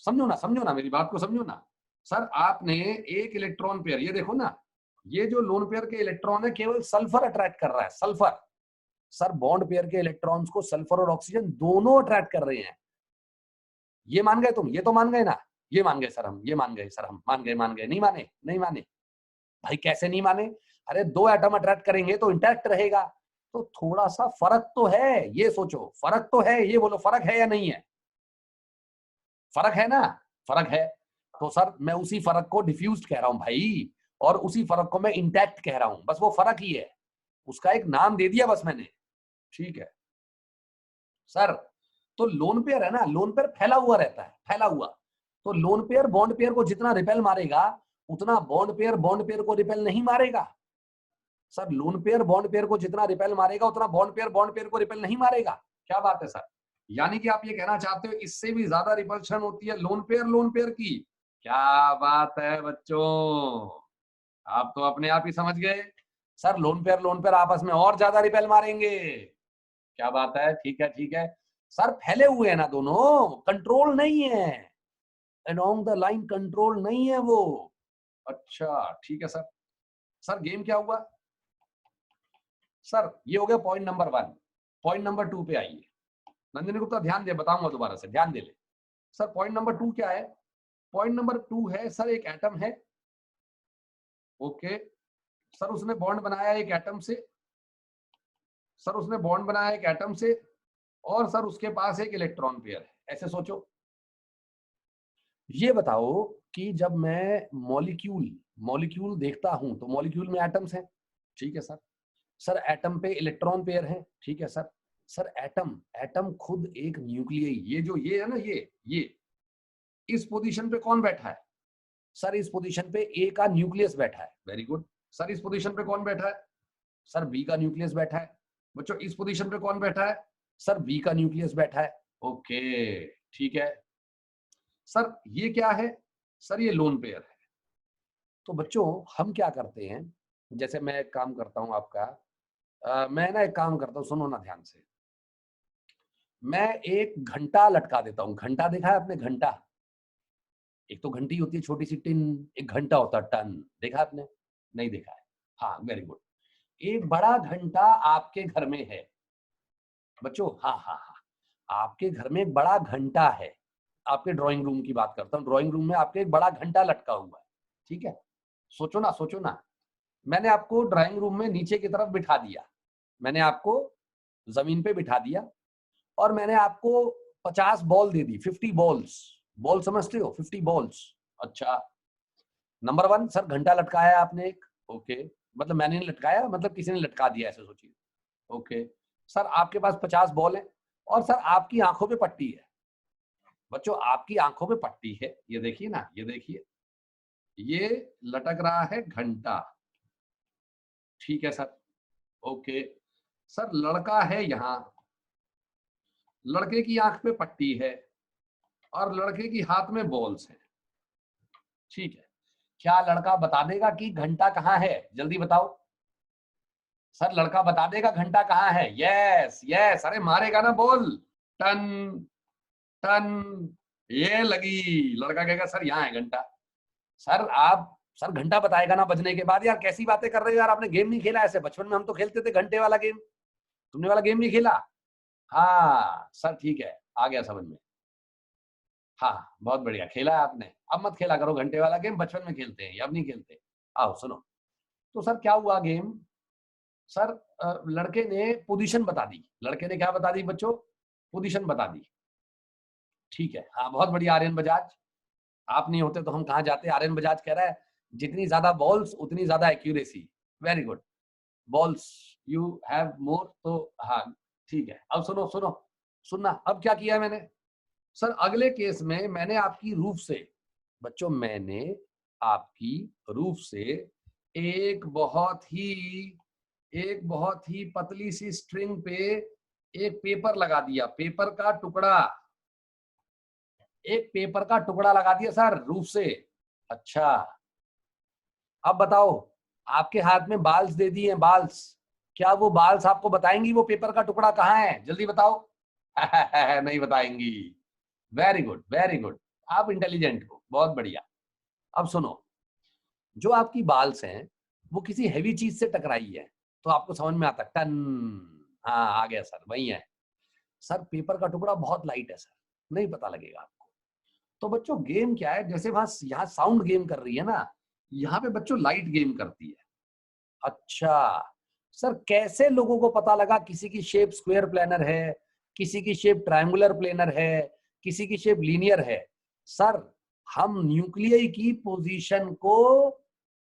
समझो ना मेरी बात को समझो ना। सर आपने एक इलेक्ट्रॉन पेयर, ये देखो ना, ये जो लोन पेयर के इलेक्ट्रॉन है केवल सल्फर अट्रैक्ट कर रहा है, सल्फर। सर बॉन्ड पेयर के इलेक्ट्रॉन्स को सल्फर और ऑक्सीजन दोनों अट्रैक्ट कर रहे हैं। ये मान गए तुम? ये तो मान गए ना? ये मान गए सर हम, ये मान गए सर हम, मान गए, नहीं माने? नहीं माने भाई, कैसे नहीं माने? अरे दो एटम अट्रैक्ट करेंगे तो इंटैक्ट रहेगा, तो थोड़ा सा फर्क तो है, ये सोचो फर्क तो है, ये बोलो फर्क है या नहीं है? फर्क है ना? फर्क है। तो सर मैं उसी फर्क को डिफ्यूज्ड कह रहा हूं भाई, और उसी फर्क को मैं इंटैक्ट कह रहा हूं, बस वो फर्क ही है, उसका एक नाम दे दिया बस मैंने, ठीक है सर। तो लोन पेयर है ना, लोन पेयर फैला हुआ रहता है, फैला हुआ, तो लोन पेयर बॉन्ड पेयर को जितना रिपेल मारेगा उतना बॉन्ड पेयर को रिपेल नहीं मारेगा। Sir lone pair bond pair को जितना रिपेल मारेगा उतना बॉन्ड पेयर को रिपेल नहीं मारेगा। क्या बात है सर? यानी कि आप ये कहना चाहते हो इससे भी ज्यादा रिपल्शन होती है लोन पेयर की? क्या बात है बच्चों, आप तो अपने आप ही समझ गए। सर लोन पेयर आपस में और ज्यादा रिपेल मारेंगे। क्या बात है, ठीक है ठीक है। सर फैले हुए हैं ना दोनों, कंट्रोल नहीं है, अलोंग द लाइन कंट्रोल नहीं है वो। अच्छा ठीक है सर। सर गेम क्या हुआ सर? ये हो गया पॉइंट नंबर 1। पॉइंट नंबर 2 पे आइए। नंदिनी गुप्ता ध्यान दे, बताऊंगा दोबारा से, ध्यान दे ले। सर पॉइंट नंबर 2 क्या है? पॉइंट नंबर 2 है सर, एक एटम है, ओके सर, उसने बॉन्ड बनाया एक एटम से, सर उसने बॉन्ड बनाया एक एटम से, और सर उसके पास एक इलेक्ट्रॉन पेयर है। ऐसे सोचो, ये बताओ कि जब मैं मॉलिक्यूल मॉलिक्यूल देखता हूं तो मॉलिक्यूल में एटम्स हैं, ठीक है सर। सर एटम पे इलेक्ट्रॉन पेयर है, ठीक है सर। सर एटम एटम खुद एक न्यूक्लियस, ये जो ये है ना, ये इस पोजीशन पे कौन बैठा है? सर इस पोजीशन पे ए का न्यूक्लियस बैठा है, वेरी गुड। सर इस पोजीशन पे कौन बैठा है? सर बी का न्यूक्लियस बैठा है। बच्चों इस पोजीशन पे कौन बैठा है? सर बी का न्यूक्लियस बैठा है, ओके ठीक है। सर ये क्या है? सर ये लोन पेयर है। तो बच्चों हम क्या करते हैं, जैसे मैं एक काम करता हूं आपका, मैं ना एक काम करता हूं, सुनो ना ध्यान से। मैं एक घंटा लटका देता हूं। घंटा देखा है आपने? घंटा, एक तो घंटी होती है छोटी सी टिन, एक घंटा होता है टन, देखा आपने? नहीं देखा है? हाँ वेरी गुड। एक बड़ा घंटा आपके घर में है बच्चों, हाँ हाँ हाँ, आपके घर में एक बड़ा घंटा है। आपके ड्राइंग रूम की बात करता हूँ, ड्राइंग रूम में आपके एक बड़ा घंटा लटका हुआ है, ठीक है। सोचो ना सोचो ना, मैंने आपको ड्राइंग रूम में नीचे की तरफ बिठा दिया, मैंने आपको जमीन पे बिठा दिया, और मैंने आपको 50 बॉल दे दी, 50 बॉल्स। बॉल समझते हो? 50 बॉल्स। अच्छा, नंबर 1 सर घंटा लटकाया आपने एक, ओके, मतलब मैंने नहीं लटकाया, मतलब किसी ने लटका दिया, ऐसे सोचिए, ओके। सर आपके पास 50 बॉल है, और सर आपकी आंखों पे पट्टी है। बच्चों आपकी आंखों पे पट्टी है, ये देखिए ना, ये देखिए, ये लटक रहा है घंटा, ठीक है सर, ओके। सर लड़का है यहाँ, लड़के की आंख पे पट्टी है, और लड़के की हाथ में बॉल्स हैं, ठीक है। क्या लड़का बता देगा कि घंटा कहाँ है? जल्दी बताओ सर, लड़का बता देगा घंटा कहाँ है? यस यस, अरे मारेगा ना बॉल, टन टन, ये लगी, लड़का कहेगा सर यहाँ है घंटा। सर आप, सर घंटा बताएगा ना बजने के बाद। यार कैसी बातें कर रहे हो यार, आपने गेम नहीं खेला ऐसे? बचपन में हम तो खेलते थे घंटे वाला गेम, तुमने वाला गेम नहीं खेला? हाँ सर ठीक है, आ गया समझ में। हाँ बहुत बढ़िया खेला है आपने, अब मत खेला करो घंटे वाला गेम, बचपन में खेलते हैं, अब नहीं खेलते। आओ सुनो, तो सर क्या हुआ गेम? सर लड़के ने पोजीशन बता दी, लड़के ने क्या बता दी बच्चों? पोजीशन बता दी, ठीक है। हाँ बहुत बढ़िया आर्यन बजाज, आप नहीं होते तो हम कहाँ जाते। आर्यन बजाज कह रहा है जितनी ज्यादा बॉल्स उतनी ज्यादा accuracy, very good, balls you have more, तो हाँ ठीक है। अब सुनो सुनो, सुनना, अब क्या किया है मैंने? सर अगले केस में मैंने आपकी रूफ से, बच्चों मैंने आपकी रूफ से एक बहुत ही पतली सी स्ट्रिंग पे एक पेपर लगा दिया, पेपर का टुकड़ा, एक पेपर का टुकड़ा लगा दिया सर रूफ से। अच्छा, अब बताओ, आपके हाथ में बाल्स दे दिए हैं, बाल्स, क्या वो बाल्स आपको बताएंगी वो पेपर का टुकड़ा कहाँ है? जल्दी बताओ। नहीं बताएंगी, वेरी गुड वेरी गुड, आप इंटेलिजेंट हो, बहुत बढ़िया। अब सुनो, जो आपकी बाल्स हैं वो किसी हैवी चीज से टकराई है, तो आपको समझ में आता है, टन, हाँ आ गया सर, वही है। सर पेपर का टुकड़ा बहुत लाइट है सर, नहीं पता लगेगा आपको। तो बच्चों गेम क्या है, जैसे वहां यहाँ साउंड गेम कर रही है ना, यहाँ पे बच्चों लाइट गेम करती है। अच्छा सर, कैसे लोगों को पता लगा किसी की शेप स्क्वायर प्लेनर है, किसी की शेप ट्रायंगुलर प्लेनर है, किसी की शेप लीनियर है? सर हम न्यूक्लियई की पोजीशन को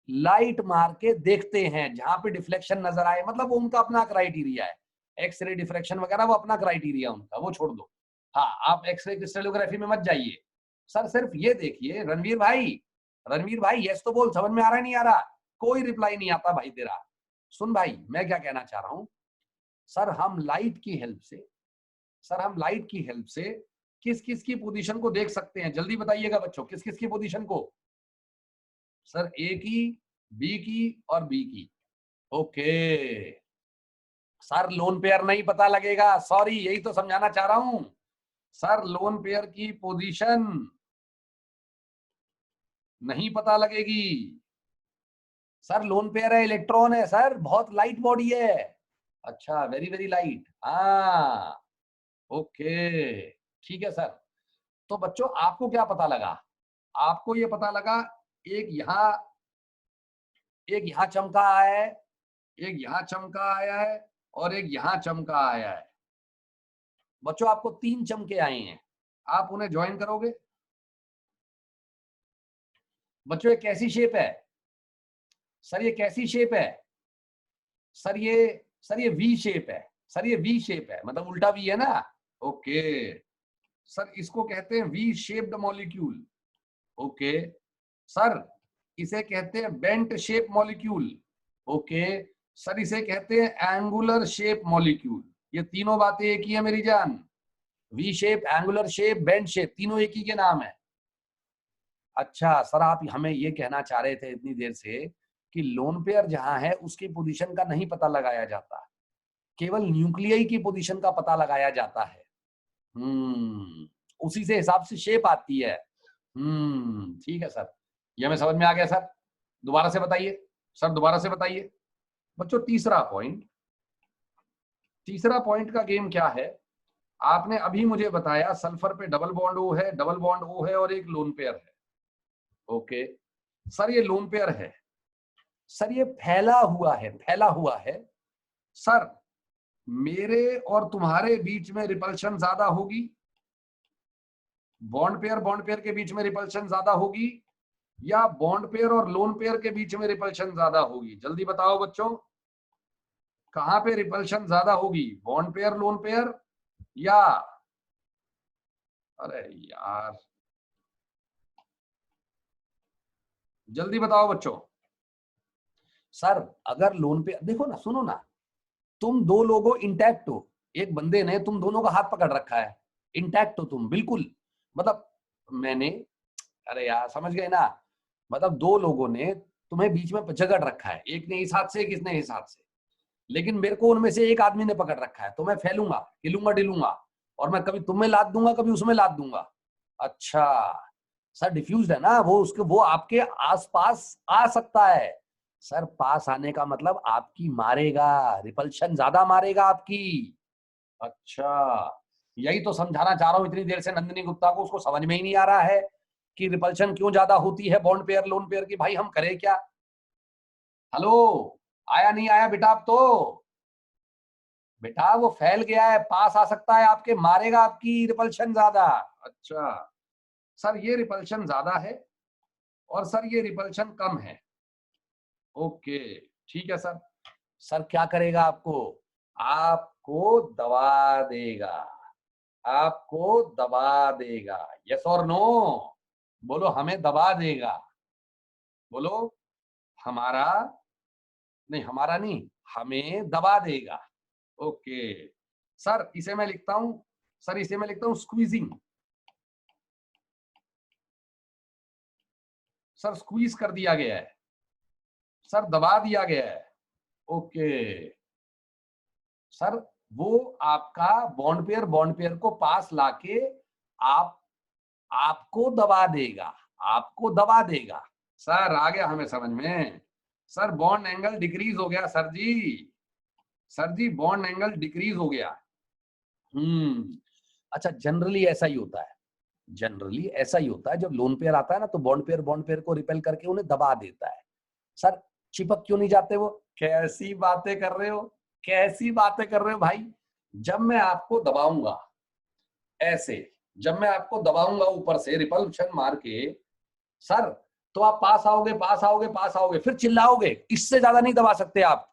लाइट मार के देखते हैं, जहां पे डिफ्लेक्शन नजर आए, मतलब वो उनका अपना क्राइटेरिया है, एक्सरे डिफ्रैक्शन वगैरह वो अपना क्राइटेरिया उनका, वो छोड़ दो। हाँ आप एक्सरे क्रिस्टलोग्राफी में मत जाइए। सर सिर्फ ये देखिए, रणवीर भाई, रणवीर भाई यस तो बोल, समझ में आ रहा है नहीं आ रहा? कोई रिप्लाई नहीं आता भाई तेरा। सुन भाई मैं क्या कहना चाह रहा हूं, सर हम लाइट की हेल्प से, सर हम लाइट की हेल्प से किस किस की पोजीशन को देख सकते हैं? जल्दी बताइएगा बच्चों, किस किस की पोजीशन को? सर ए की, बी की और बी की, ओके सर, लोन पेयर नहीं पता लगेगा, सॉरी, यही तो समझाना चाह रहा हूं सर। लोन पेयर की पोजीशन नहीं पता लगेगी सर। लोन पेयर है, इलेक्ट्रॉन है सर, बहुत लाइट बॉडी है। अच्छा, वेरी वेरी लाइट, हाँ ओके ठीक है सर। तो बच्चों आपको क्या पता लगा? आपको ये पता लगा एक यहां चमका आया है, एक यहां चमका आया है, और एक यहां चमका आया है। बच्चों आपको 3 चमके आए हैं, आप उन्हें ज्वाइन करोगे? बच्चों ये कैसी शेप है? सर ये कैसी शेप है? सर ये वी शेप है। सर ये वी शेप है, मतलब उल्टा वी है ना। ओके सर, इसको कहते हैं V shaped molecule. Okay sir, इसे कहते हैं bent shape molecule. Okay sir, इसे कहते हैं एंगुलर शेप मॉलिक्यूल। ये तीनों बातें एक ही है मेरी जान। V shape, angular shape, bent shape, तीनों एक ही के नाम है। अच्छा सर, आप हमें ये कहना चाह रहे थे इतनी देर से कि लोन पेयर जहां है उसकी पोजीशन का नहीं पता लगाया जाता, केवल न्यूक्लियाई की पोजीशन का पता लगाया जाता है। उसी से हिसाब से शेप आती है। ठीक है सर, ये हमें समझ में आ गया सर। दोबारा से बताइए सर, दोबारा से बताइए। बच्चों तीसरा पॉइंट का गेम क्या है? आपने अभी मुझे बताया सल्फर पे डबल बॉन्ड ओ है, डबल बॉन्ड ओ है, और एक लोन पेयर है। ओके सर, ये लोन पेयर है सर, ये फैला हुआ है, फैला हुआ है सर। मेरे और तुम्हारे बीच में रिपल्शन ज्यादा होगी, बॉन्ड पेयर के बीच में रिपल्शन ज्यादा होगी, या बॉन्ड पेयर और लोन पेयर के बीच में रिपल्शन ज्यादा होगी? जल्दी बताओ बच्चों, कहां पे रिपल्शन ज्यादा होगी? बॉन्ड पेयर लोन पेयर, या अरे यार जल्दी बताओ बच्चों। सर अगर लोन पे देखो ना, सुनो ना, तुम दो लोगों इंटैक्ट हो, एक बंदे ने तुम दोनों का हाथ पकड़ रखा है, इंटैक्ट हो तुम बिल्कुल, मतलब मैंने, अरे यार समझ गए ना, मतलब दो लोगों ने तुम्हें बीच में जकड़ रखा है, एक ने इस हाथ से, एक इसने इस हाथ से, लेकिन मेरे को उनमें से एक आदमी ने पकड़ रखा है, तो मैं फैलूंगा, हिलूंगा डिलूंगा, और मैं कभी तुम्हें लाद दूंगा, कभी उसमें लाद दूंगा। अच्छा सर, डिफ्यूज है ना वो, उसके वो आपके आसपास आ सकता है। सर पास आने का मतलब आपकी मारेगा, रिपल्शन ज्यादा मारेगा आपकी। अच्छा, यही तो समझाना चाह रहा हूं इतनी देर से नंदिनी गुप्ता को, उसको समझ में ही नहीं आ रहा है कि रिपल्शन क्यों ज्यादा होती है बॉन्ड पेयर लोन पेयर की। भाई हम करें क्या? हेलो, आया नहीं आया बेटा? अब तो बेटा वो फैल गया है, पास आ सकता है आपके, मारेगा आपकी, रिपल्शन ज्यादा। अच्छा सर, ये रिपल्शन ज्यादा है और सर ये रिपल्शन कम है। ओके ठीक है सर। सर क्या करेगा आपको? आपको दबा देगा, आपको दबा देगा। यस और नो? बोलो, हमें दबा देगा। बोलो, हमारा नहीं, हमारा नहीं, हमें दबा देगा। ओके सर, इसे मैं लिखता हूं, सर इसे मैं लिखता हूं स्क्वीजिंग। सर स्क्वीज कर दिया गया है, सर दबा दिया गया है। ओके सर, वो आपका बॉन्ड पेयर को पास लाके आप आपको दबा देगा, आपको दबा देगा। सर आ गया हमें समझ में। सर बॉन्ड एंगल डिक्रीज हो गया सर जी, सर जी बॉन्ड एंगल डिक्रीज हो गया। अच्छा, जनरली ऐसा ही होता है, जनरली ऐसा ही होता है, जब लोन पेयर आता है ना तो बॉन्ड पेयर को रिपेल करके उन्हें दबा देता है। सर चिपक क्यों नहीं जाते वो? कैसी बातें कर रहे हो, कैसी बातें कर रहे हो भाई? जब मैं आपको दबाऊंगा ऐसे, जब मैं आपको दबाऊंगा ऊपर से रिपल्शन मार के सर, तो आप पास आओगे, पास आओगे, पास आओगे, फिर चिल्लाओगे, इससे ज्यादा नहीं दबा सकते आप।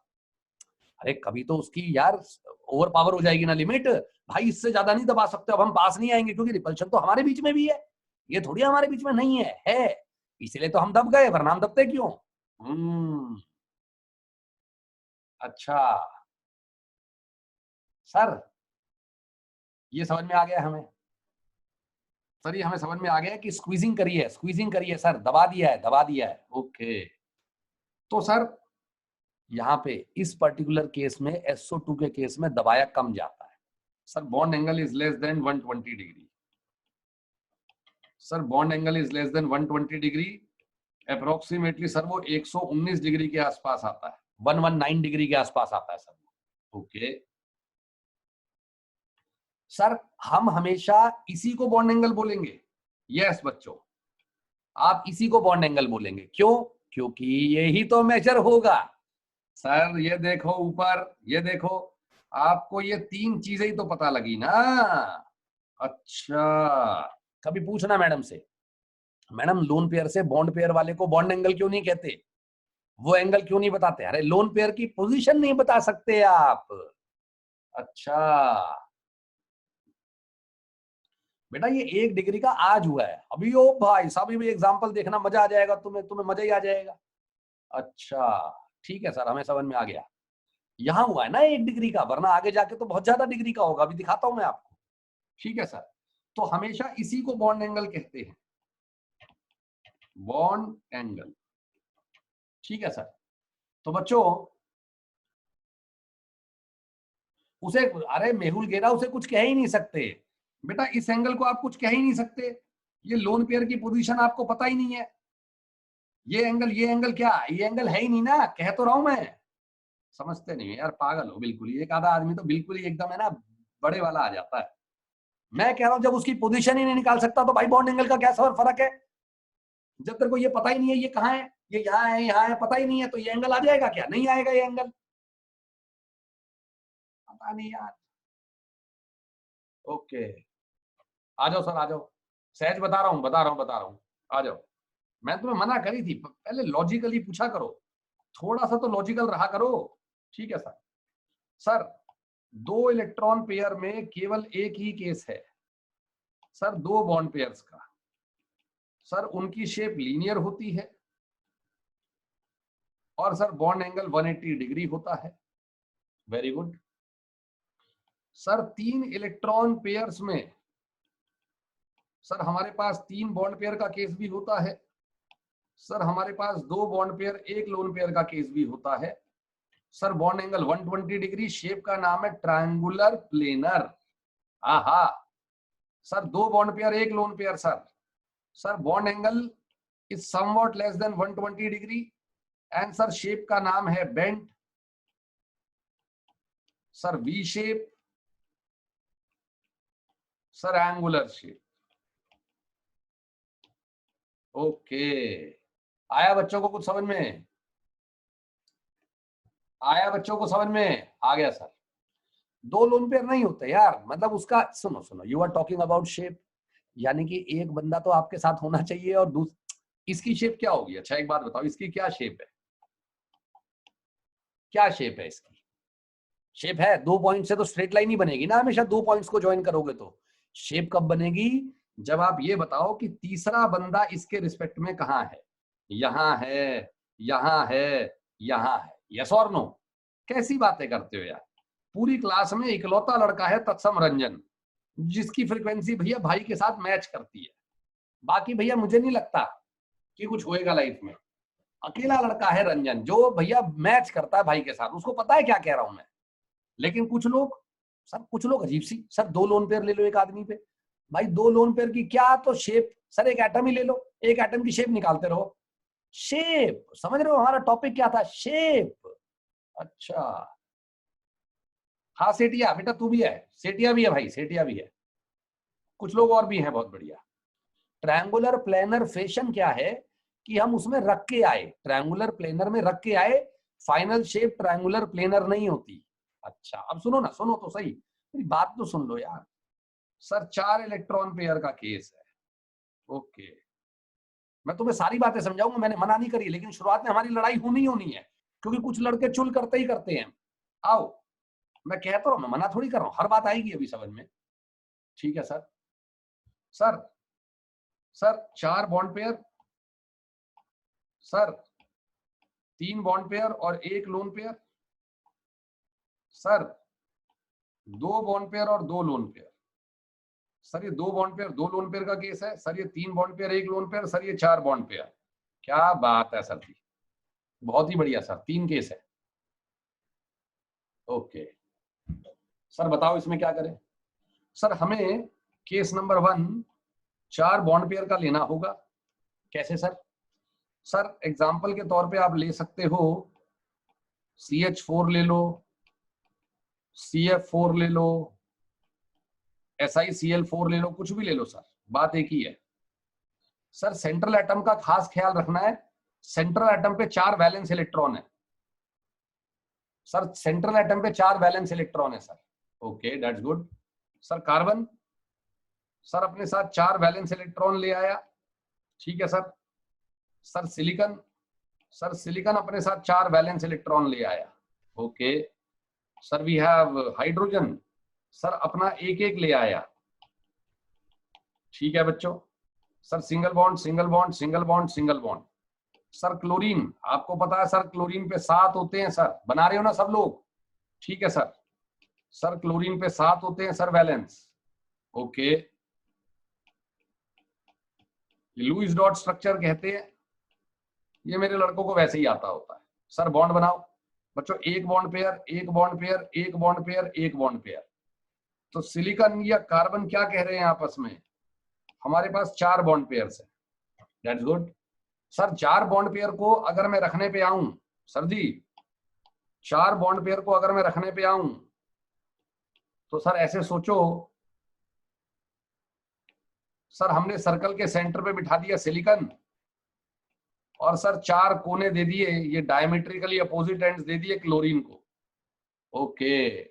अरे कभी तो उसकी यार ओवर पावर हो जाएगी ना, लिमिट। भाई इससे ज्यादा नहीं दबा सकते, अब हम पास नहीं आएंगे, क्योंकि रिपल्शन तो हमारे बीच में भी है, ये थोड़ी हमारे बीच में नहीं है इसलिए तो हम दब गए, वरना हम दबते क्यों? अच्छा सर, ये समझ में आ गया हमें। सर ये हमें समझ में आ गया कि स्क्वीजिंग करिए, स्क्वीजिंग करिए सर, दबा दिया है, दबा दिया है। ओके तो सर यहाँ पे इस पर्टिकुलर केस में SO2 के केस में दबाया कम जाता है। Sir bond angle is less than 120 degree. Sir bond angle is less than 120 degree, approximately sir वो 119 डिग्री के आसपास आता है, 119 डिग्री के आसपास आता है सर। ओके सर, हम हमेशा इसी को बॉन्ड एंगल बोलेंगे। यस बच्चों, आप इसी को बॉन्ड एंगल बोलेंगे। क्यों? क्योंकि यही तो मेजर होगा। सर ये देखो ऊपर, ये देखो, आपको ये तीन चीजें ही तो पता लगी ना। अच्छा, कभी पूछना मैडम से, मैडम लोन पेयर से बॉन्ड पेयर वाले को बॉन्ड एंगल क्यों नहीं कहते, वो एंगल क्यों नहीं बताते? अरे लोन पेयर की पोजीशन नहीं बता सकते आप। अच्छा बेटा, ये 1 डिग्री का आज हुआ है अभी। ओ भाई साहब, भी एग्जांपल देखना, मजा आ जाएगा तुम्हें मजा ही आ जाएगा। अच्छा ठीक है सर, हमें समझ में आ गया। यहाँ हुआ है ना 1 डिग्री का, वरना आगे जाके तो बहुत ज्यादा डिग्री का होगा, अभी दिखाता हूं मैं आपको। ठीक है सर, तो हमेशा इसी को बॉन्ड एंगल कहते हैं, बॉन्ड एंगल। ठीक है सर, तो बच्चों उसे, अरे मेहुल गेरा, उसे कुछ कह ही नहीं सकते बेटा, इस एंगल को आप कुछ कह ही नहीं सकते। ये लोन पेयर की पोजीशन आपको पता ही नहीं है। ये एंगल क्या, ये एंगल है ही नहीं ना, कह तो रहा हूं मैं। समझते नहीं यार, पागल हो बिल्कुल ही। एक आधा आदमी तो बिल्कुल ही एकदम है ना, बड़े वाला आ जाता है। मैं कह रहा हूं जब उसकी पोजीशन ही नहीं निकाल सकता तो भाई बॉन्ड एंगल का क्या फर्क है? जब तेरे को ये पता ही नहीं है ये कहाँ है, ये यहाँ है, पता ही नहीं है, तो ये एंगल आ जाएगा क्या? नहीं आएगा ये एंगल। पता नहीं यार। ओके, आ जाओ सर, आ जाओ। सहज बता रहा हूँ, आ जाओ। मैं तुम्हें मना करी थी, पहले लॉजिकली पूछा करो, थोड़ा सा तो लॉजिकल रहा करो। ठीक है सर। सर 2 इलेक्ट्रॉन पेयर में केवल एक ही केस है सर, 2 बॉन्ड पेयर्स का। सर उनकी शेप लीनियर होती है और सर बॉन्ड एंगल 180 डिग्री होता है। Very good. Sir 3 electron pairs में सर हमारे पास 3 बॉन्ड पेयर का केस भी होता है। सर हमारे पास 2 बॉन्ड पेयर, 1 लोन पेयर का केस भी होता है। Sir bond angle 120 degree, shape का नाम है ट्रायंगुलर प्लेनर। आहा। Sir 2 bond pair, 1 lone pair sir bond angle is somewhat less than 120 degree and sir shape का नाम है bent. Sir V shape, sir angular shape. Okay, आया बच्चों को कुछ समझ में? आया बच्चों को समझ में? आ गया सर। 2 लोन पेयर नहीं होते यार, मतलब उसका, सुनो, you are talking about shape, यानी कि एक बंदा तो आपके साथ होना चाहिए और इसकी शेप क्या होगी? अच्छा एक बात बताओ, इसकी क्या शेप है? क्या शेप है इसकी? शेप है 2 पॉइंट से तो स्ट्रेट लाइन ही बनेगी ना हमेशा, 2 पॉइंट्स को ज्वाइन करोगे तो। शेप कब बनेगी? जब आप ये बताओ कि तीसरा बंदा इसके रिस्पेक्ट में कहाँ है, यहाँ है, यहाँ है, यहाँ है। यस और नो? कैसी बातें करते हो यार। पूरी क्लास में इकलौता लड़का है तत्सम रंजन, जिसकी फ्रीक्वेंसी भैया भाई के साथ मैच करती है। बाकी भैया मुझे नहीं लगता कि कुछ होएगा लाइफ में। अकेला लड़का है रंजन जो भैया मैच करता है भाई के साथ, उसको पता है क्या कह रहा हूं मैं। लेकिन कुछ लोग, सर कुछ लोग अजीब सी, सर 2 लोन पेयर ले लो एक आदमी पे, भाई 2 लोन पेयर की क्या तो शेप, सर एक एटम ही ले लो, एक एटम की शेप निकालते रहो। शेप, समझ रहे हो हमारा टॉपिक क्या था? शेप। अच्छा हाँ, सेठिया बेटा तू भी है, सेठिया भी है भाई, सेठिया भी है, कुछ लोग और भी हैं बहुत बढ़िया। ट्रायंगुलर प्लेनर फेशन क्या है कि हम उसमें रख के आए, ट्रायंगुलर प्लेनर में रख के आए, फाइनल शेप ट्रायंगुलर प्लेनर नहीं होती। अच्छा अब सुनो ना, सुनो तो सही, मेरी बात तो सुन लो यार। सर 4 इलेक्ट्रॉन पेयर का केस है। ओके, मैं तुम्हें सारी बातें समझाऊंगा, मैंने मना नहीं करी, लेकिन शुरुआत में हमारी लड़ाई होनी है, क्योंकि कुछ लड़के चुल करते ही करते हैं। आओ, मैं कहता हूं, मैं मना थोड़ी कर रहा हूं, हर बात आएगी अभी समझ में। ठीक है sir. Sir sir 4 bond pair, sir 3 bond pair और 1 lone pair, sir 2 bond pair और 2 लोन पेयर। सर ये 2 बॉन्ड पेयर 2 लोन पेयर का केस है। सर ये 3 bond pair 1 lone pair. Sir ये 4 बॉन्ड पेयर। क्या बात है सर जी, बहुत ही बढ़िया सर, 3 केस है। ओके सर बताओ इसमें क्या करें। सर हमें केस नंबर 1 4 बॉन्ड पेयर का लेना होगा। कैसे सर? सर एग्जाम्पल के तौर पे आप ले सकते हो CH4 ले लो, CF4 ले लो, SiCl4 ले लो, कुछ भी ले लो सर, बात एक ही है। सर सेंट्रल एटम का खास ख्याल रखना है, सेंट्रल एटम पे 4 वैलेंस इलेक्ट्रॉन है। सर सेंट्रल एटम पे 4 वैलेंस इलेक्ट्रॉन है sir. Okay that's good. Sir carbon, sir अपने साथ 4 वैलेंस इलेक्ट्रॉन ले आया, ठीक है sir. Sir silicon, sir silicon अपने साथ 4 वैलेंस इलेक्ट्रॉन ले आया, okay. Sir we have hydrogen, sir अपना एक एक ले आया, ठीक है बच्चों। Sir single bond single bond single bond single bond. Sir chlorine, आपको पता है सर क्लोरीन पे 7 होते हैं सर, बना रहे हो ना सब लोग, ठीक है सर। सर क्लोरीन पे 7 होते हैं sir valence, okay. Lewis dot structure कहते हैं, ये मेरे लड़कों को वैसे ही आता होता है। सर बॉन्ड बनाओ बच्चों, एक बॉन्ड पेयर एक बॉन्ड पेयर एक बॉन्ड पेयर एक बॉन्ड पेयर। तो सिलिकॉन या कार्बन क्या कह रहे हैं आपस में, हमारे पास 4 बॉन्ड पेयर्स है, that's good. Sir 4 bond pair को अगर मैं रखने पे आऊं, सर जी 4 बॉन्ड पेयर को अगर मैं रखने पे आऊं तो सर ऐसे सोचो, सर हमने सर्कल के सेंटर पे बिठा दिया सिलिकॉन और सर 4 कोने दे दिए, ये डायमेट्रिकली अपोजिट एंड्स दे दिए क्लोरीन को, okay.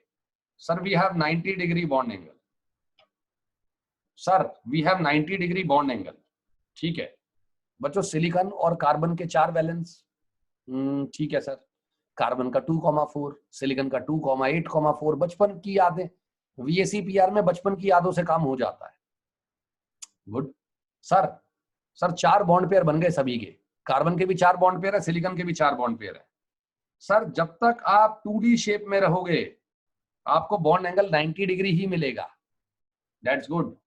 Sir we have 90 degree bond angle, sir we have 90 degree bond angle, ठीक है बच्चों। सिलिकॉन और कार्बन के 4 वैलेंस, ठीक है सर। कार्बन का 2,4, सिलिकॉन का 2,8,4। बचपन की यादें, VACPR में बचपन की यादों से काम हो जाता है, good. Sir sir 4 bond pair बन गए सभी के, कार्बन के भी 4 बॉन्ड पेयर है, सिलिकॉन के भी 4 बॉन्ड पेयर है। सर जब तक आप 2D शेप में रहोगे आपको बॉन्ड एंगल 90 डिग्री ही मिलेगा, दैट्स गुड।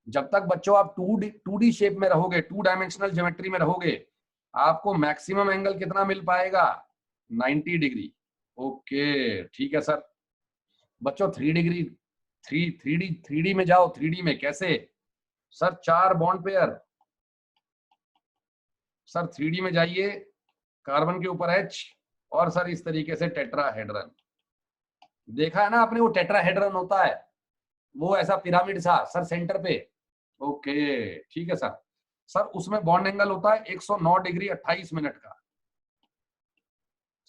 जब तक बच्चों आप 2D शेप में रहोगे, 2 डायमेंशनल ज्योमेट्री में रहोगे, आपको मैक्सिमम एंगल कितना मिल पाएगा, 90 डिग्री, ओके ठीक है सर। बच्चों 3 डिग्री 3D में जाओ, 3D में कैसे? Sir 4 bond pair, sir 3D में जाइए, कार्बन के ऊपर H और सर इस तरीके से टेट्राहेड्रन, देखा है ना आपने वो टेट्राहेड्रन होता है, वो ऐसा पिरामिड सा सर सेंटर पे, ओके ठीक है सर। सर उसमें बॉन्ड एंगल होता है 109 डिग्री 28 मिनट का।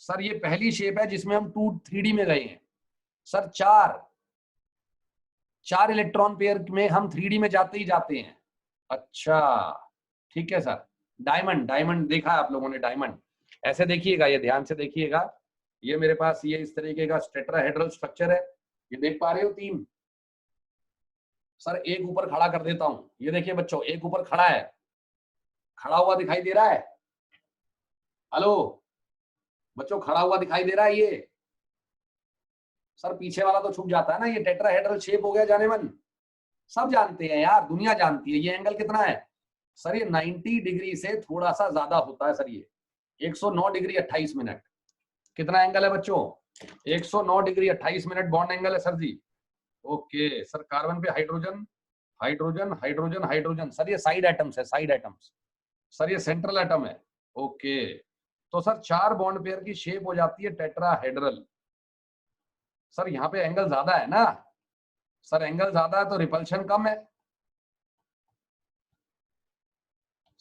सर ये पहली शेप है जिसमें हम 3D में गए हैं। सर 4 इलेक्ट्रॉन पेयर में हम 3D में जाते ही जाते हैं, अच्छा ठीक है सर। डायमंड, डायमंड देखा है आप लोगों ने, डायमंड ऐसे देखिएगा, ये ध्यान से देखिएगा, ये मेरे पास ये इस तरीके का टेट्राहेड्रल स्ट्रक्चर है, ये देख पा रहे हो 3। सर एक ऊपर खड़ा कर देता हूं, ये देखिए बच्चों एक ऊपर खड़ा है, खड़ा हुआ दिखाई दे रहा है, हेलो बच्चों खड़ा हुआ दिखाई दे रहा है ये। सर पीछे वाला तो छुप जाता है ना, ये टेट्राहेड्रल शेप हो गया जाने मन, सब जानते हैं यार, दुनिया जानती है। ये एंगल कितना है सर, ये 90 डिग्री से थोड़ा सा ज्यादा होता है सर, ये 109 डिग्री 28 मिनट। कितना एंगल है बच्चों, 109 डिग्री 28 मिनट बॉन्ड एंगल है सर जी, ओके। सर कार्बन पे hydrogen hydrogen hydrogen hydrogen, sir ये साइड एटम्स है, साइड एटम्स। सर ये सेंट्रल एटम है, ओके। तो सर 4 बॉन्ड पेयर की शेप हो जाती है टेट्राहेड्रल। सर यहाँ पे एंगल ज्यादा है ना, सर एंगल ज्यादा है तो रिपल्शन कम है,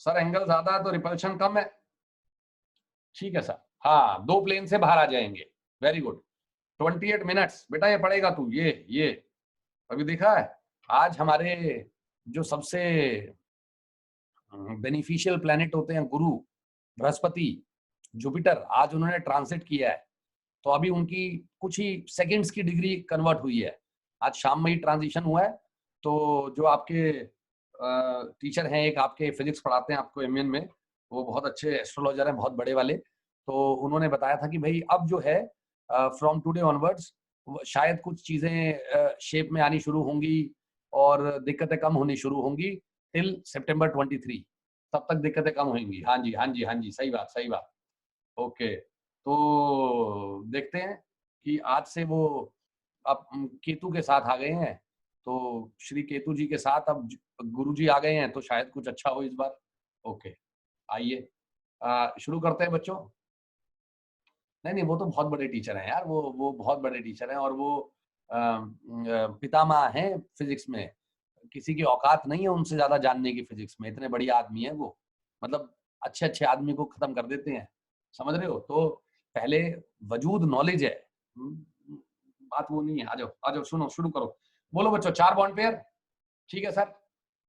सर एंगल ज्यादा है तो रिपल्शन कम है, ठीक है सर। हाँ 2 प्लेन से बाहर आ जाएंगे, वेरी गुड। 28 मिनट्स बेटा ये पड़ेगा तू, ये अभी देखा है। आज हमारे जो सबसे बेनिफिशियल प्लैनेट होते हैं गुरु बृहस्पति जुपिटर, आज उन्होंने ट्रांसिट किया है, तो अभी उनकी कुछ ही सेकंड्स की डिग्री कन्वर्ट हुई है, आज शाम में ही ट्रांजिशन हुआ है। तो जो आपके टीचर हैं, एक आपके फिजिक्स पढ़ाते हैं आपको एमएन में, वो बहुत अच्छे एस्ट्रोलॉजर हैं, बहुत बड़े वाले, तो उन्होंने बताया था कि भाई अब जो है फ्रॉम टुडे ऑनवर्ड्स शायद कुछ चीजें शेप में आनी शुरू होंगी और दिक्कतें कम होनी शुरू होंगी टिल सितंबर 23, तब तक दिक्कतें कम होंगी। हाँ जी हाँ जी हाँ जी, सही बात सही बात, ओके। तो देखते हैं कि आज से वो अब केतु के साथ आ गए हैं, तो श्री केतु जी के साथ अब गुरु जी आ गए हैं, तो शायद कुछ अच्छा हो इस बार। ओके, आइए शुरू करते हैं बच्चों। नहीं नहीं, वो तो बहुत बड़े टीचर हैं यार, वो बहुत बड़े टीचर हैं, और वो पितामह हैं फिजिक्स में। किसी की औकात नहीं है उनसे ज्यादा जानने की फिजिक्स में, इतने बढ़िया आदमी है वो। मतलब अच्छे अच्छे आदमी को खत्म कर देते हैं, समझ रहे हो। तो पहले वजूद नॉलेज है, बात वो नहीं है। आ जाओ आ जाओ, सुनो, शुरू करो। बोलो बच्चों, 4 बॉन्ड पेयर। ठीक है सर।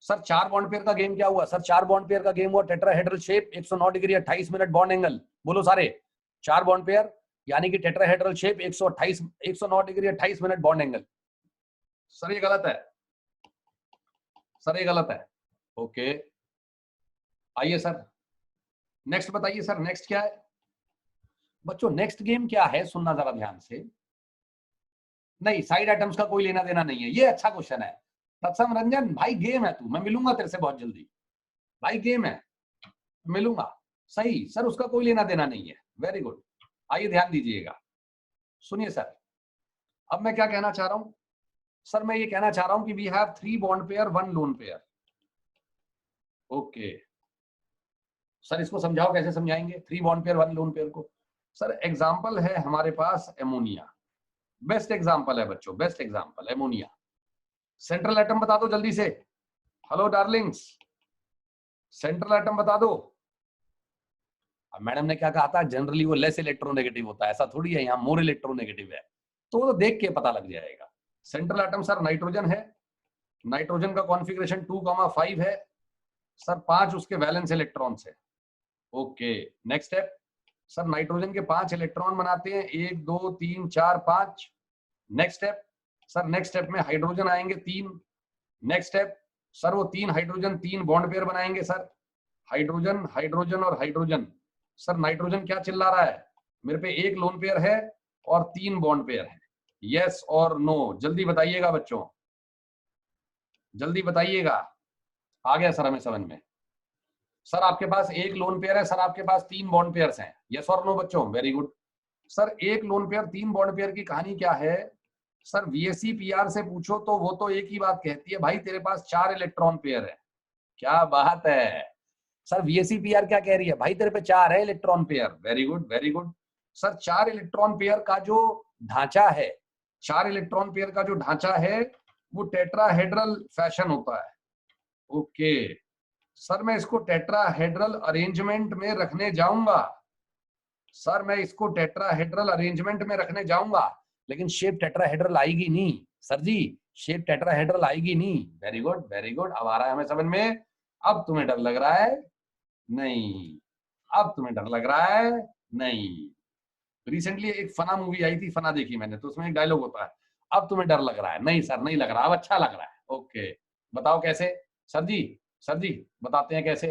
सर 4 बॉन्ड पेयर का गेम क्या हुआ? सर 4 बॉन्ड पेयर का गेम हुआ tetrahedral shape, 109 degree 28 minute bond angle. बोलो सारे। 4 बॉन्ड पेयर यानी कि tetrahedral shape, 109 degree 28 minute bond angle. Sir ये गलत है, सर ये गलत है। ओके, आइए सर नेक्स्ट बताइए। सर नेक्स्ट क्या है बच्चों? नेक्स्ट गेम क्या है, सुनना जरा ध्यान से। नहीं, साइड आइटम्स का कोई लेना देना नहीं है, ये अच्छा क्वेश्चन है। तत्सम रंजन भाई, गेम है तू, मैं मिलूंगा तेरे से बहुत जल्दी भाई, गेम है, मिलूंगा। सही सर, उसका कोई लेना देना नहीं है। Very good. आइए ध्यान दीजिएगा, सुनिए सर। अब मैं क्या कहना चाह रहा हूं सर? मैं ये कहना चाह रहा हूं कि we have 3 bond pair 1 lone pair. Okay sir, इसको समझाओ, कैसे समझाएंगे 3 बॉन्ड पेयर 1 लोन पेयर को? सर एग्जांपल है हमारे पास एमोनिया, बेस्ट एग्जांपल है बच्चों, best example ammonia. Central atom बता दो जल्दी से। हेलो डार्लिंग्स, सेंट्रल एटम बता दो। अब मैडम ने क्या कहा था, जनरली वो लेस इलेक्ट्रोनेगेटिव होता है, ऐसा थोड़ी है, यहाँ मोर इलेक्ट्रोनेगेटिव है, तो वो तो देख के पता लग जाएगा। सेंट्रल एटम सर नाइट्रोजन है, नाइट्रोजन का कॉन्फ़िगरेशन 2,5 है सर, 5 उसके वैलेंस इलेक्ट्रॉन्स है। Okay, next step. Sir nitrogen के 5 इलेक्ट्रॉन बनाते हैं, 1 2 3 4 5। Next step sir, next step में हाइड्रोजन आएंगे 3। नेक्स्ट स्टेप सर, वो 3 हाइड्रोजन 3 बॉन्ड पेयर बनाएंगे सर, हाइड्रोजन हाइड्रोजन और हाइड्रोजन। सर नाइट्रोजन क्या चिल्ला रहा है, मेरे पे 1 लोन पेयर है और 3 बॉन्ड पेयर है, यस और नो? जल्दी बताइएगा बच्चों, जल्दी बताइएगा। आ गया सर हमें समझ में। सर आपके पास 1 लोन पेयर है सर, आपके पास 3 बॉन्ड पेयर्स हैं, यस और नो बच्चों? Very good. Sir 1 lone pair 3 bond pair की कहानी क्या है? सर वीएससी पीआर से पूछो तो वो तो एक ही बात कहती है, भाई तेरे पास 4 इलेक्ट्रॉन पेयर है। क्या बात है सर, वीएससी पीआर क्या कह रही है? भाई तेरे पे 4 है electron pair. Very good very good. Sir 4 electron pair का जो ढांचा है, 4 इलेक्ट्रॉन पेयर का जो ढांचा है वो टेट्राहेड्रल फैशन होता है। ओके सर, मैं इसको टेट्राहेड्रल अरेंजमेंट में रखने जाऊंगा। सर मैं इसको टेट्राहेड्रल अरेंजमेंट में रखने जाऊंगा, लेकिन शेप टेट्राहेड्रल आएगी नहीं सर जी, शेप टेट्राहेड्रल आएगी नहीं। वेरी गुड वेरी गुड, अब आ रहा है हमें समझ में। अब तुम्हें डर लग रहा है? नहीं। अब तुम्हें डर लग रहा है? नहीं। रिसेंटली एक फना मूवी आई थी, फना देखी मैंने, तो उसमें एक डायलॉग होता है, अब तुम्हें डर लग रहा है? नहीं सर नहीं लग रहा, अब अच्छा लग रहा है। ओके बताओ कैसे? सर जी, सर जी बताते हैं कैसे।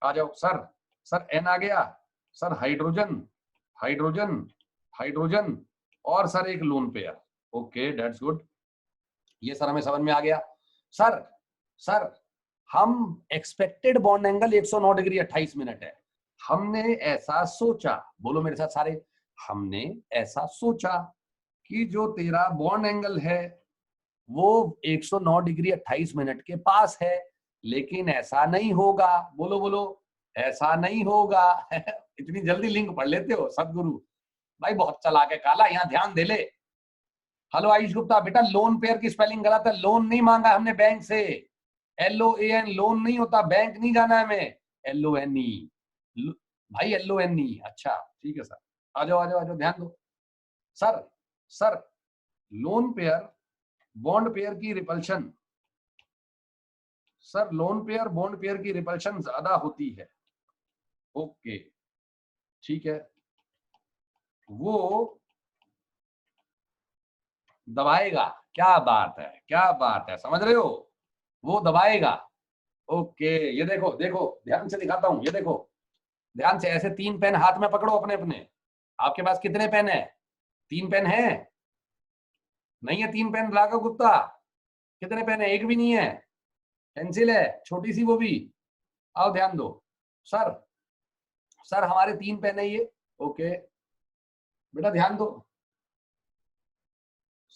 आ जाओ सर। सर एन आ गया सर, हाइड्रोजन हाइड्रोजन हाइड्रोजन और सर एक lone pair. Okay that's good, ये सर हमें समझ में आ गया। सर सर हम expected bond angle 109 degree 28 minute है, हमने ऐसा सोचा, बोलो मेरे साथ सारे, हमने ऐसा सोचा कि जो तेरा बॉन्ड एंगल है वो 109 डिग्री 28 मिनट के पास है, लेकिन ऐसा नहीं होगा। बोलो बोलो, ऐसा नहीं होगा। इतनी जल्दी लिंक पढ़ लेते हो सदगुरु भाई, बहुत चालाक है काला, यहाँ ध्यान दे ले। हेलो आयुष गुप्ता, बेटा लोन पेयर की स्पेलिंग गलत है, लोन नहीं मांगा हमने बैंक से, LOAN लोन नहीं होता, बैंक नहीं जाना है हमें, LONE भाई, LONE। अच्छा ठीक है सर, आ जाओ आ जाओ आ जाओ, ध्यान दो। Sir sir lone pair bond pair की repulsion, sir lone pair bond pair की रिपल्शन ज्यादा होती है। ओके ठीक है, वो दबाएगा। क्या बात है, क्या बात है, समझ रहे हो? वो दबाएगा। ओके ये देखो देखो, ध्यान से दिखाता हूं, ये देखो ध्यान से, ऐसे 3 पेन हाथ में पकड़ो अपने अपने। आपके पास कितने पेन है? 3 पेन है? नहीं है 3 पेन राघव गुप्ता? कितने पेन है? एक भी नहीं है। पेंसिल है छोटी सी वो भी। आओ ध्यान दो। सर सर हमारे 3 पेन है ये। ओके बेटा ध्यान दो,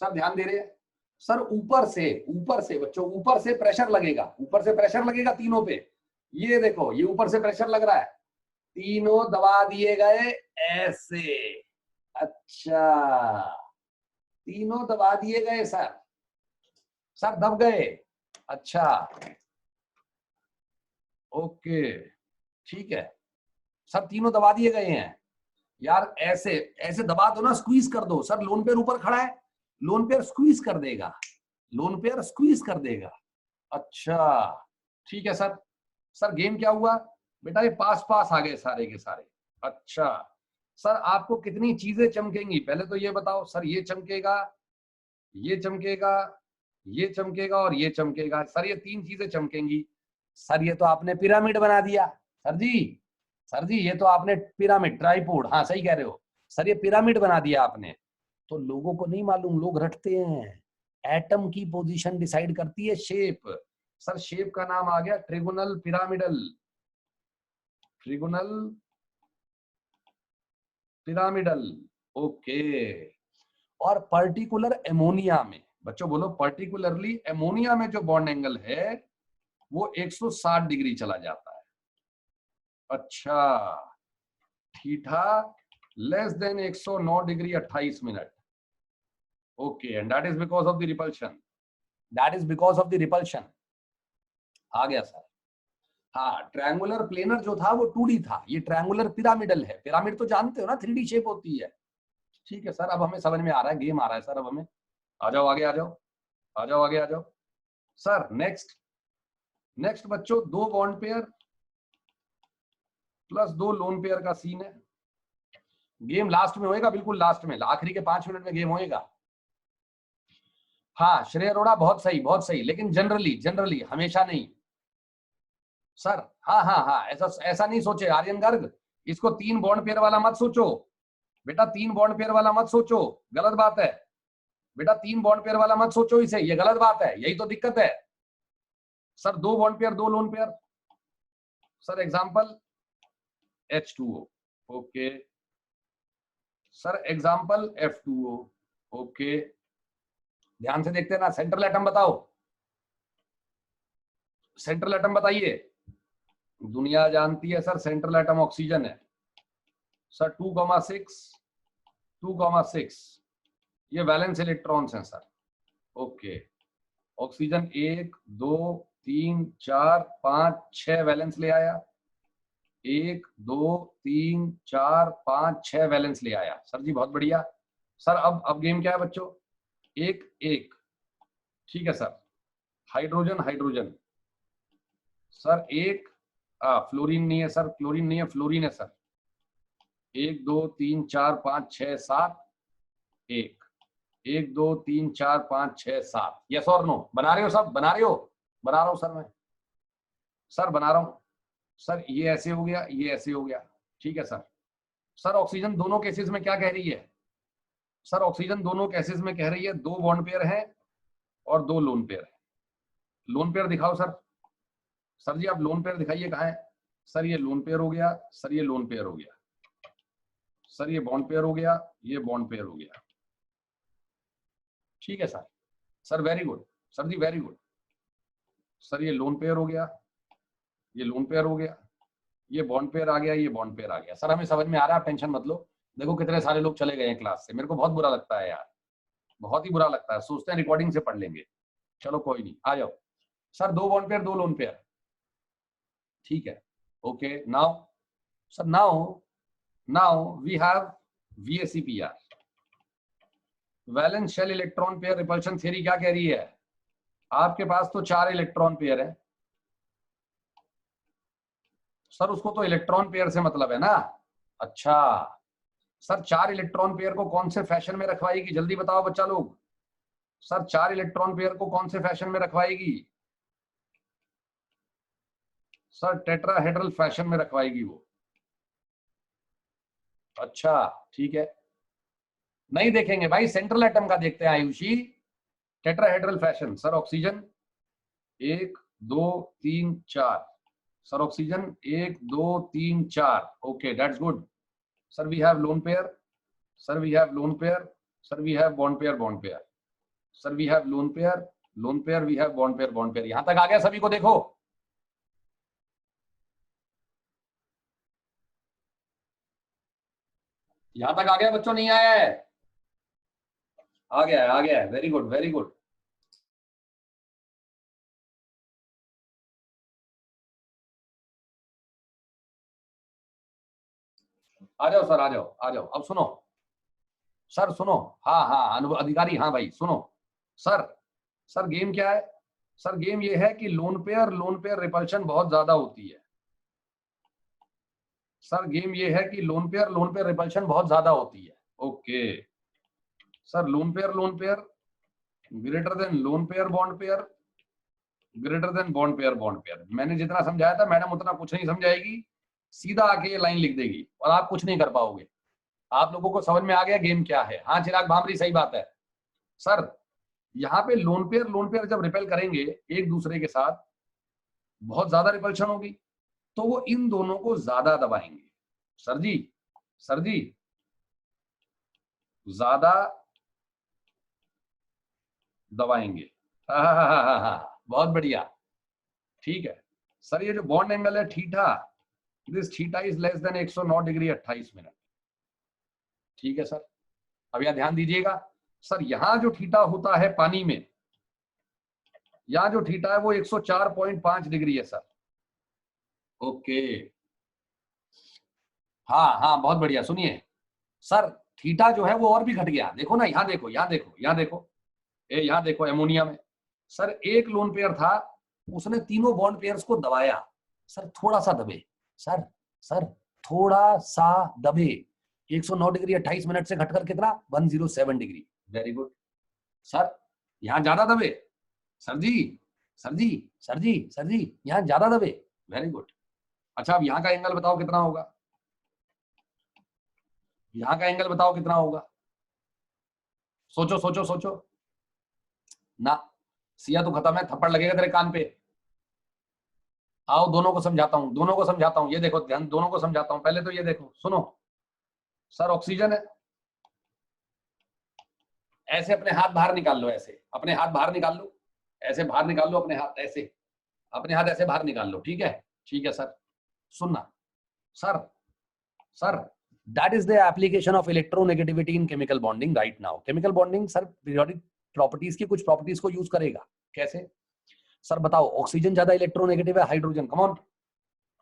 सर ध्यान दे रहे हैं सर, ऊपर से बच्चों, ऊपर से प्रेशर लगेगा, ऊपर से प्रेशर लगेगा तीनों पे। ये देखो, ये ऊपर से प्रेशर लग रहा है, तीनों दबा दिए गए ऐसे। अच्छा, तीनों दबा दिए गए सर, सर दब गए। अच्छा ओके ठीक है सर, तीनों दबा दिए गए हैं यार। ऐसे ऐसे दबा दो ना, स्क्वीज कर दो सर। लोन पेयर ऊपर खड़ा है, लोन पेयर स्क्वीज कर देगा, लोन पेयर स्क्वीज कर देगा। अच्छा ठीक है सर। सर गेम क्या हुआ बेटा, ये पास पास आ गए सारे के सारे। अच्छा सर, आपको कितनी चीजें चमकेंगी पहले तो ये बताओ सर। ये चमकेगा, ये चमकेगा, ये चमकेगा और ये चमकेगा सर, ये तीन चीजें चमकेंगी। सर ये तो आपने पिरामिड बना दिया सर जी। सर जी ये तो आपने पिरामिड, ट्राइपोड, हाँ सही कह रहे हो सर, ये पिरामिड बना दिया आपने। तो लोगों को नहीं मालूम, लोग रटते हैं। एटम की पोजीशन डिसाइड करती है शेप। सर शेप का नाम आ गया trigonal pyramidal, trigonal pyramidal. Okay, और पर्टिकुलर एमोनिया में, बच्चों बोलो, पर्टिकुलरली एमोनिया में जो बॉन्ड एंगल है वो 160 डिग्री चला जाता है। अच्छा, theta less than 109 degree 28 minute. Okay, and that is because of the repulsion, that is because of the repulsion. आ गया सर। हाँ, ट्रायंगुलर प्लेनर जो था वो 2D था, ये ट्रायंगुलर पिरामिडल है। पिरामिड तो जानते हो ना, 3D शेप होती है। ठीक है सर, अब हमें समझ में आ रहा है, गेम आ रहा है सर अब हमें। आ जाओ आगे, आ जाओ, आ जाओ आगे, आ जाओ सर। नेक्स्ट, नेक्स्ट बच्चों, दो बॉन्ड पेयर प्लस दो लोन पेयर का सीन है। गेम लास्ट में होएगा, बिल्कुल लास्ट में, आखिरी के 5 मिनट में गेम होएगा। हाँ श्रेय अरोड़ा, बहुत सही बहुत सही, लेकिन जनरली, जनरली हमेशा नहीं सर। हाँ हाँ हाँ, ऐसा ऐसा नहीं सोचे आर्यन गर्ग, इसको 3 बॉन्ड पेयर वाला मत सोचो बेटा, 3 बॉन्ड पेयर वाला मत सोचो, गलत बात है बेटा। 3 बॉन्ड पेयर वाला मत सोचो इसे, ये गलत बात है, यही तो दिक्कत है sir. 2 bond pair, 2 lone pair sir. Example H2O, okay sir. Example F2O, okay. ध्यान से देखते हैं ना। सेंट्रल एटम बताओ, सेंट्रल एटम बताइए। दुनिया जानती है सर, सेंट्रल एटम ऑक्सीजन है सर। 2,6, 2,6 ये वैलेंस इलेक्ट्रॉन्स हैं सर। ओके, ऑक्सीजन 1 2 3 4 5 6 वैलेंस ले आया, 1 2 3 4 5 6 वैलेंस ले आया सर जी, बहुत बढ़िया सर। अब गेम क्या है बच्चों, 1 1, ठीक है sir. Hydrogen hydrogen sir, 1 fluorine नहीं है सर, क्लोरीन नहीं है, फ्लोरीन है सर। 1 2 3 4 5 6 7, 1 1 2 3 4 5 6 7। यस और नो, बना रहे हो सब, बना रहे हो? बना रहा हूं सर मैं, सर बना रहा हूं सर। ये ऐसे हो गया, ये ऐसे हो गया, ठीक है सर। सर ऑक्सीजन दोनों केसेस में क्या कह रही है सर? ऑक्सीजन दोनों केसेस में कह रही है 2 बॉन्ड पेयर है और 2 लोन पेयर है। लोन पेयर दिखाओ सर। सर जी आप लोन पेयर दिखाइए, कहाँ है सर? ये लोन पेयर हो गया सर, ये लोन पेयर हो गया सर, ये बॉन्ड पेयर हो गया, ये बॉन्ड पेयर हो गया, ठीक है sir. Sir very good sir जी, वेरी गुड सर। ये लोन पेयर हो गया, ये लोन पेयर हो गया, ये बॉन्ड पेयर आ गया, ये बॉन्ड पेयर आ गया सर। हमें समझ में आ रहा है, आप टेंशन मत लो। देखो कितने सारे लोग चले गए हैं क्लास से, मेरे को बहुत बुरा लगता है यार, बहुत ही बुरा लगता है। सोचते हैं रिकॉर्डिंग से पढ़ लेंगे, चलो कोई नहीं, आ जाओ sir. 2 bond pair 2 lone pair, ठीक है। Okay now sir, now we have VSEPR, valence shell electron pair repulsion theory क्या कह रही है? आपके पास तो 4 इलेक्ट्रॉन पेयर है सर, उसको तो इलेक्ट्रॉन पेयर से मतलब है ना। अच्छा सर, 4 इलेक्ट्रॉन पेयर को कौन से फैशन में रखवाएगी, जल्दी बताओ बच्चा लोग। सर 4 इलेक्ट्रॉन पेयर को कौन से फैशन में रखवाएगी? सर टेट्राहेड्रल फैशन में रखवाएगी वो। अच्छा ठीक है, नहीं देखेंगे भाई, सेंट्रल एटम का देखते हैं Ayushi. Tetrahedral fashion sir, oxygen 1 2 3 4 sir, oxygen 1 2 3 4, okay that's good sir. We have lone pair sir, we have lone pair sir, we have bond pair, bond pair. Sir we have lone pair, we have bond pair. यहां तक आ गया सभी को? देखो यहां तक आ गया बच्चों, नहीं आया है? आ गया है, आ गया है, वेरी गुड वेरी गुड। आ जाओ सर, आ जाओ आ जाओ। अब सुनो सर, सुनो। हाँ हाँ अनुभव अधिकारी, हाँ भाई सुनो। सर सर गेम क्या है? सर गेम ये है कि लोन पेयर रिपल्शन बहुत ज्यादा होती है। सर गेम ये है कि लोन पेयर रिपल्शन बहुत ज्यादा होती है। Okay sir, lone pair greater than loan pair bond pair, greater than bond pair. मैंने जितना समझाया था मैडम उतना कुछ नहीं समझाएगी, सीधा आके ये लाइन लिख देगी और आप कुछ नहीं कर पाओगे। आप लोगों को समझ में आ गया गेम क्या है? हाँ चिराग भामरी, सही बात है। सर यहाँ पे लोन पेयर जब रिपेल करेंगे एक दूसरे के साथ, बहुत ज्यादा रिपल्शन होगी, तो वो इन दोनों को ज्यादा दबाएंगे। सर जी, सर जी, ज्यादा दबाएंगे। बहुत बढ़िया, ठीक है। सर ये जो बॉन्ड एंगल है theta, this theta is less than 109 degree 28 minute. ठीक है सर, अब यहां ध्यान दीजिएगा। सर यहां जो थीटा होता है पानी में, यहां जो थीटा है वो 104.5 डिग्री है सर। ओके, हाँ हाँ बहुत बढ़िया। सुनिए सर, थीटा जो है वो और भी घट गया। देखो ना, यहाँ देखो, यहाँ देखो, यहाँ देखो, यहाँ देखो एमोनिया में। सर एक लोन पेयर था, उसने तीनों बॉन्ड पेयर्स को दबाया। सर थोड़ा सा दबे, सर सर थोड़ा सा दबे। 109 डिग्री 28 मिनट से घटकर कितना? 107 डिग्री। Very good sir. यहाँ ज्यादा दबे। सर जी, सर जी, सर जी, सर जी, यहाँ ज्यादा दबे। Very good. अच्छा अब यहाँ का एंगल बताओ कितना होगा? यहाँ का एंगल बताओ कितना होगा? सोचो सोचो सोचो ना। सिया तो खत्म है, थप्पड़ लगेगा तेरे कान पे। आओ दोनों को समझाता हूं, दोनों को समझाता हूं। ये देखो ध्यान, दोनों को समझाता हूं। पहले तो ये देखो, सुनो। सर ऑक्सीजन है, ऐसे अपने हाथ बाहर निकाल लो, ऐसे अपने हाथ बाहर निकाल लो, ऐसे बाहर निकाल लो अपने हाथ, ऐसे अपने हाथ ऐसे बाहर निकाल लो। ठीक है, ठीक है सर। सुनना sir, sir that is the application of electronegativity in chemical bonding right now. Chemical bonding sir periodic properties की कुछ प्रॉपर्टीज को यूज करेगा। कैसे? सर बताओ, ऑक्सीजन ज्यादा इलेक्ट्रोनेगेटिव है हाइड्रोजन? कमॉन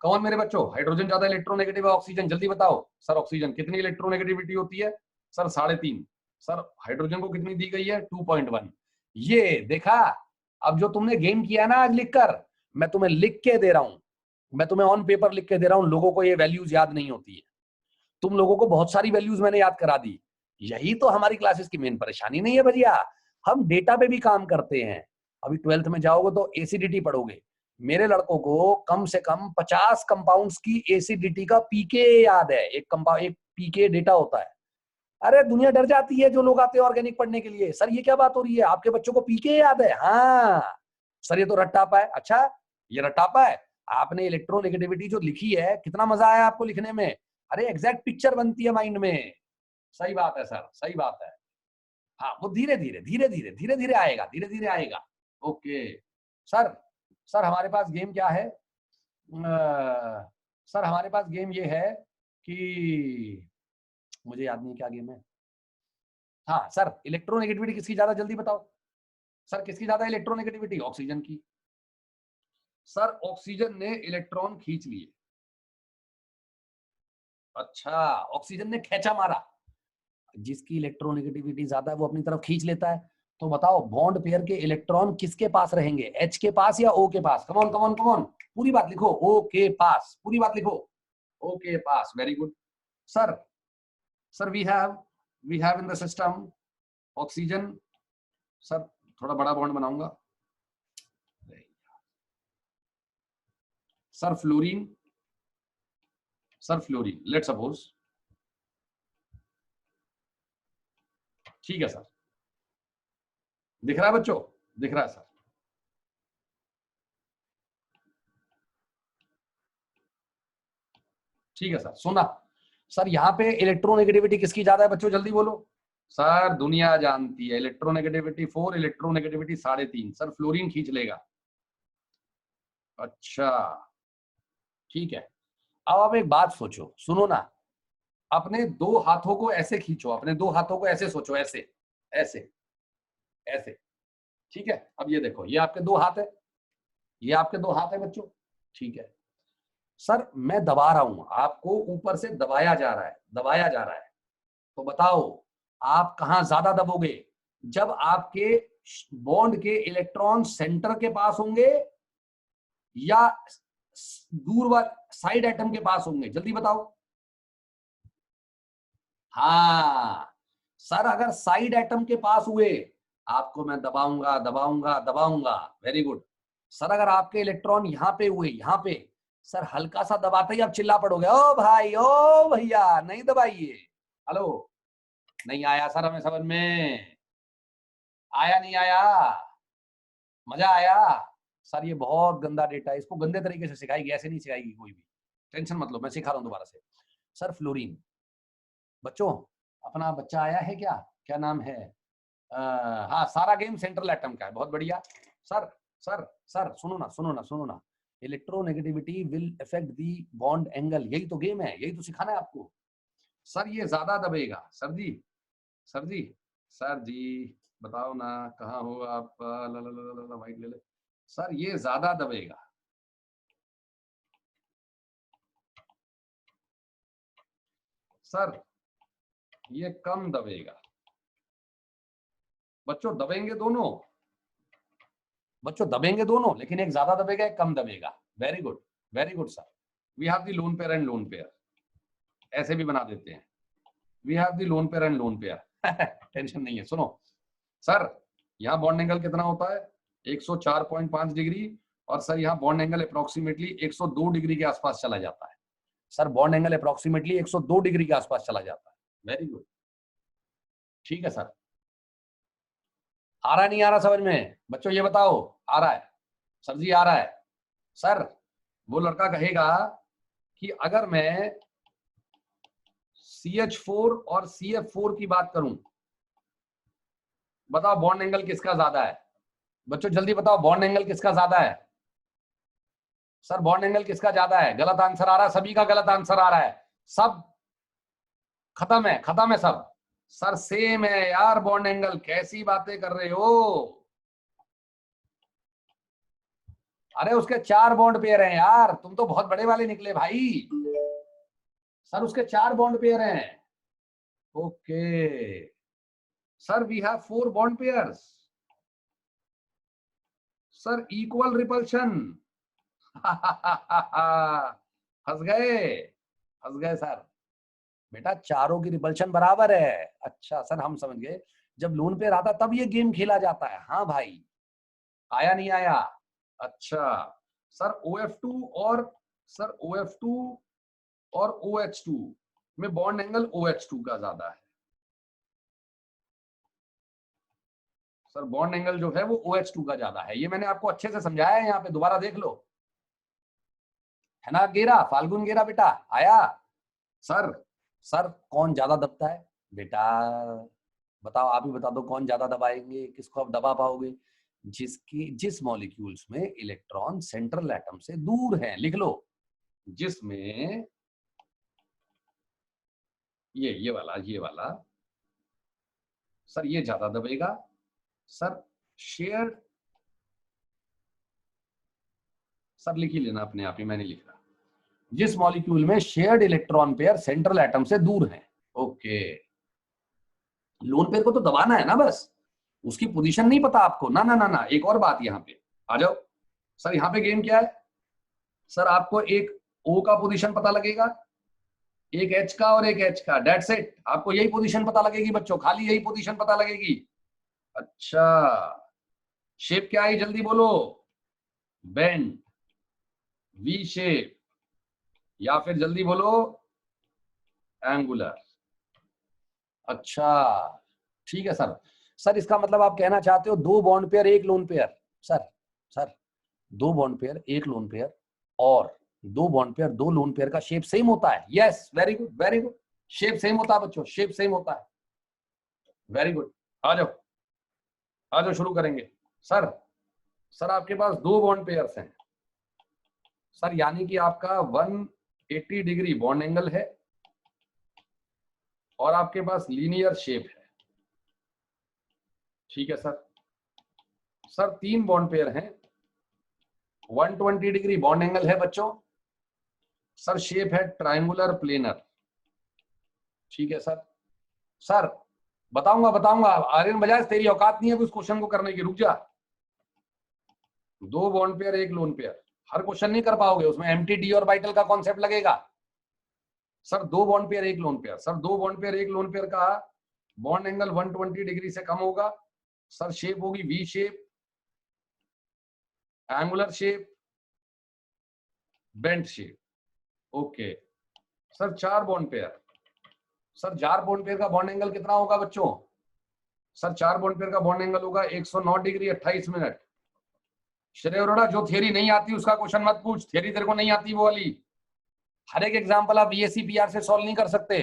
कौन मेरे बच्चों, हाइड्रोजन ज्यादा इलेक्ट्रोनेगेटिव है ऑक्सीजन? जल्दी बताओ सर, ऑक्सीजन कितनी इलेक्ट्रोनेगेटिविटी होती है? सर 3.5। सर हाइड्रोजन को कितनी दी गई है? 2.1। ये देखा? अब जो तुमने गेम किया ना आज लिखकर, मैं तुम्हें लिख के दे रहा हूं, मैं तुम्हें ऑन पेपर लिख के दे रहा हूं। लोगों को ये वैल्यूज याद नहीं होती है, तुम लोगों को बहुत सारी वैल्यूज मैंने याद करा दी। यही तो हमारी क्लासेस की मेन परेशानी नहीं है भैया, हम डेटा पे भी काम करते हैं। अभी 12th में जाओगे तो एसिडिटी पढ़ोगे। मेरे लड़कों को कम से कम 50 कंपाउंड्स की एसिडिटी का पीके याद है। एक कंपाउंड, एक पीके डेटा होता है। अरे दुनिया डर जाती है जो लोग आते हैं ऑर्गेनिक पढ़ने के लिए। सर ये क्या बात हो रही है, आपके बच्चों को पीके याद है? हाँ सर ये तो रट्टापा है। अच्छा ये रट्टापा है? आपने इलेक्ट्रोनेगेटिविटी जो लिखी है, कितना मजा आया आपको लिखने में? अरे एग्जैक्ट पिक्चर बनती है माइंड में। सही बात है सर, सही बात है। हाँ वो धीरे धीरे धीरे धीरे धीरे धीरे आएगा, धीरे धीरे आएगा। ओके सर, सर हमारे पास गेम क्या है? सर हमारे पास गेम ये है कि मुझे याद नहीं क्या गेम है। हाँ सर, इलेक्ट्रोनेगेटिविटी किसकी ज्यादा, जल्दी बताओ सर, किसकी ज्यादा इलेक्ट्रोनेगेटिविटी? ऑक्सीजन की। सर ऑक्सीजन ने इलेक्ट्रॉन खींच लिए। अच्छा, ऑक्सीजन ने खेचा मारा। जिसकी इलेक्ट्रोनेगेटिविटी ज्यादा है वो अपनी तरफ खींच लेता है। तो बताओ बॉन्ड पेयर के इलेक्ट्रॉन किसके पास रहेंगे? एच के पास या ओ के पास? कमॉन कमॉन कमॉन, पूरी बात लिखो। ओ के पास, पूरी बात लिखो। Okay pass, very good sir. Sir we have in the system oxygen. Sir थोड़ा बड़ा बॉन्ड बनाऊंगा। Sir fluorine, sir fluorine let suppose. ठीक है सर, दिख रहा है बच्चों? दिख रहा है सर। ठीक है सर। सुना सर, यहाँ पे इलेक्ट्रोनेगेटिविटी किसकी ज्यादा है बच्चों, जल्दी बोलो। सर दुनिया जानती है इलेक्ट्रोनेगेटिविटी 4, इलेक्ट्रोनेगेटिविटी 3.5। सर फ्लोरीन खींच लेगा। अच्छा ठीक है। अब आप एक बात सोचो, सुनो ना, अपने दो हाथों को ऐसे खींचो, अपने दो हाथों को ऐसे सोचो, ऐसे ऐसे ऐसे। ठीक है, अब ये देखो, ये आपके दो हाथ है, ये आपके दो हाथ है बच्चों। ठीक है सर, मैं दबा रहा हूं, आपको ऊपर से दबाया जा रहा है, दबाया जा रहा है। तो बताओ आप कहां ज्यादा दबोगे? जब आपके बॉन्ड के इलेक्ट्रॉन सेंटर के पास होंगे या दूर वाले साइड एटम के पास होंगे? जल्दी बताओ। हाँ सर, अगर साइड एटम के पास हुए आपको मैं दबाऊंगा दबाऊंगा दबाऊंगा। Very good. सर अगर आपके इलेक्ट्रॉन यहाँ पे हुए, यहाँ पे, सर हल्का सा दबाते ही आप चिल्ला पड़ोगे, ओ भाई ओ भैया नहीं दबाइए। हेलो, नहीं आया सर हमें समझ में? आया नहीं आया? मजा आया? सर ये बहुत गंदा डेटा है, इसको गंदे तरीके से सिखाएगी, ऐसे नहीं सिखाएगी कोई भी। टेंशन मत लो, मैं सिखा रहा हूँ दोबारा से। सर फ्लोरीन, बच्चों अपना बच्चा आया है क्या? क्या नाम है? हाँ, सारा गेम सेंट्रल एटम का है, बहुत बढ़िया। सर सर सर सुनो ना, सुनो ना, सुनो ना, electronegativity will affect the bond angle, यही तो गेम है, यही तो सिखाना है आपको। सर ये ज्यादा दबेगा। सर जी, सर जी, सर जी बताओ ना कहाँ हो आप? वाइट ले ले। सर ये ज्यादा दबेगा। सर ये कम दबेगा। बच्चों दबेंगे दोनों, बच्चों दबेंगे दोनों, लेकिन एक ज्यादा दबेगा एक कम दबेगा। Very good, very good sir. We have the lone pair and lone pair, ऐसे भी बना देते हैं। We have the lone pair and lone pair. Tension नहीं है। सुनो सर, यहाँ बॉन्ड एंगल कितना होता है? 104.5 डिग्री। और सर यहाँ बॉन्ड एंगल अप्रोक्सीमेटली 102 डिग्री के आसपास चला जाता है। Sir bond angle approximately 102 degree के आसपास चला जाता है। वेरी गुड, ठीक है सर। आ रहा नहीं आ रहा समझ में? बच्चों ये बताओ, आ रहा है? सर जी आ रहा है। सर वो लड़का कहेगा कि अगर मैं CH4 और CF4 की बात करूं, बताओ बॉन्ड एंगल किसका ज्यादा है? बच्चों जल्दी बताओ, बॉन्ड एंगल किसका ज्यादा है? सर बॉन्ड एंगल किसका ज्यादा है? गलत आंसर आ रहा है, सभी का गलत आंसर आ रहा है। सब खत्म है, खत्म है सब। सर सेम है यार बॉन्ड एंगल, कैसी बातें कर रहे हो? अरे उसके 4 बॉन्ड पेयर हैं यार, तुम तो बहुत बड़े वाले निकले भाई। सर उसके 4 बॉन्ड पेयर हैं। Okay sir, we have 4 bond pairs. Sir equal repulsion. हंस गए, हंस गए सर। बेटा चारों की रिपल्शन बराबर है। अच्छा सर हम समझ गए, जब लोन पेयर आता तब ये गेम खेला जाता है। हाँ भाई, आया नहीं आया? अच्छा सर OF2 और सर OF2 और OH2 में बॉन्ड एंगल OH2 का ज्यादा है। सर बॉन्ड एंगल जो है वो OH2 का ज्यादा है। ये मैंने आपको अच्छे से समझाया है, यहाँ पे दोबारा देख लो, है ना? गेरा, फाल्गुन गेरा बेटा आया? सर सर कौन ज्यादा दबता है बेटा? बताओ, आप ही बता दो, कौन ज्यादा दबाएंगे, किसको आप दबा पाओगे? जिस मॉलिक्यूल्स में इलेक्ट्रॉन सेंट्रल एटम से दूर है। लिख लो, जिसमें ये वाला सर ये ज्यादा दबेगा। सर शेयर्ड, सर लिख ही लेना अपने आप ही, मैं नहीं लिख रहा। जिस मॉलिक्यूल में shared electron pair central atom से दूर है। ओके, लोन पेयर को तो दबाना है ना बस, उसकी पोजीशन नहीं पता आपको ना? ना ना ना, एक और बात यहाँ पे आ जाओ। सर यहाँ पे गेम क्या है? सर आपको एक O का पोजीशन पता लगेगा, एक H का और एक H का, डेट्स इट। आपको यही पोजीशन पता लगेगी बच्चों, खाली यही पोजीशन पता लगेगी। अच्छा शेप क्या आई जल्दी बोलो? बेंड, V शेप, या फिर जल्दी बोलो एंगुलर। अच्छा ठीक है सर। सर इसका मतलब आप कहना चाहते हो 2 bond pair 1 lone pair? Sir sir 2 bond pair 1 lone pair और 2 बॉन्ड पेयर 2 लोन पेयर का शेप सेम होता है। Yes very good, very good. Shape same होता है बच्चों, शेप सेम होता है। वेरी गुड, आ जाओ आ जाओ, शुरू करेंगे। सर सर आपके पास दो बॉन्ड पेयर्स हैं सर, यानी कि आपका 180 डिग्री बॉन्ड एंगल है और आपके पास लीनियर शेप है। ठीक है सर। सर तीन बॉन्ड पेयर हैं, 120 डिग्री बॉन्ड एंगल है बच्चों। सर शेप है ट्रायंगुलर प्लेनर। ठीक है सर। सर बताऊंगा बताऊंगा, आर्यन बजाज तेरी औकात नहीं है उस क्वेश्चन को करने की, रुक जा। दो बॉन्ड पेयर एक लोन पेयर, हर क्वेश्चन नहीं कर पाओगे, उसमें एमटीडी और बाइटल का कॉन्सेप्ट लगेगा। सर दो बॉन्ड पेयर एक लोन पेयर, सर दो बॉन्ड पेयर एक लोन पेयर का बॉन्ड एंगल 120 डिग्री से कम होगा। सर शेप होगी V shape, angular shape, bent shape. Okay sir चार बॉन्ड पेयर, सर चार बॉन्ड पेयर का बॉन्ड एंगल कितना होगा बच्चों? सर चार बॉन्ड पेयर का बॉन्ड एंगल होगा 109 डिग्री 28 मिनट। श्रेय अरोड़ा, जो थियरी नहीं आती उसका क्वेश्चन मत पूछ, थियरी तेरे को नहीं आती वो वाली। हर एक एग्जांपल आप बीएससी पीआर से सॉल्व नहीं कर सकते।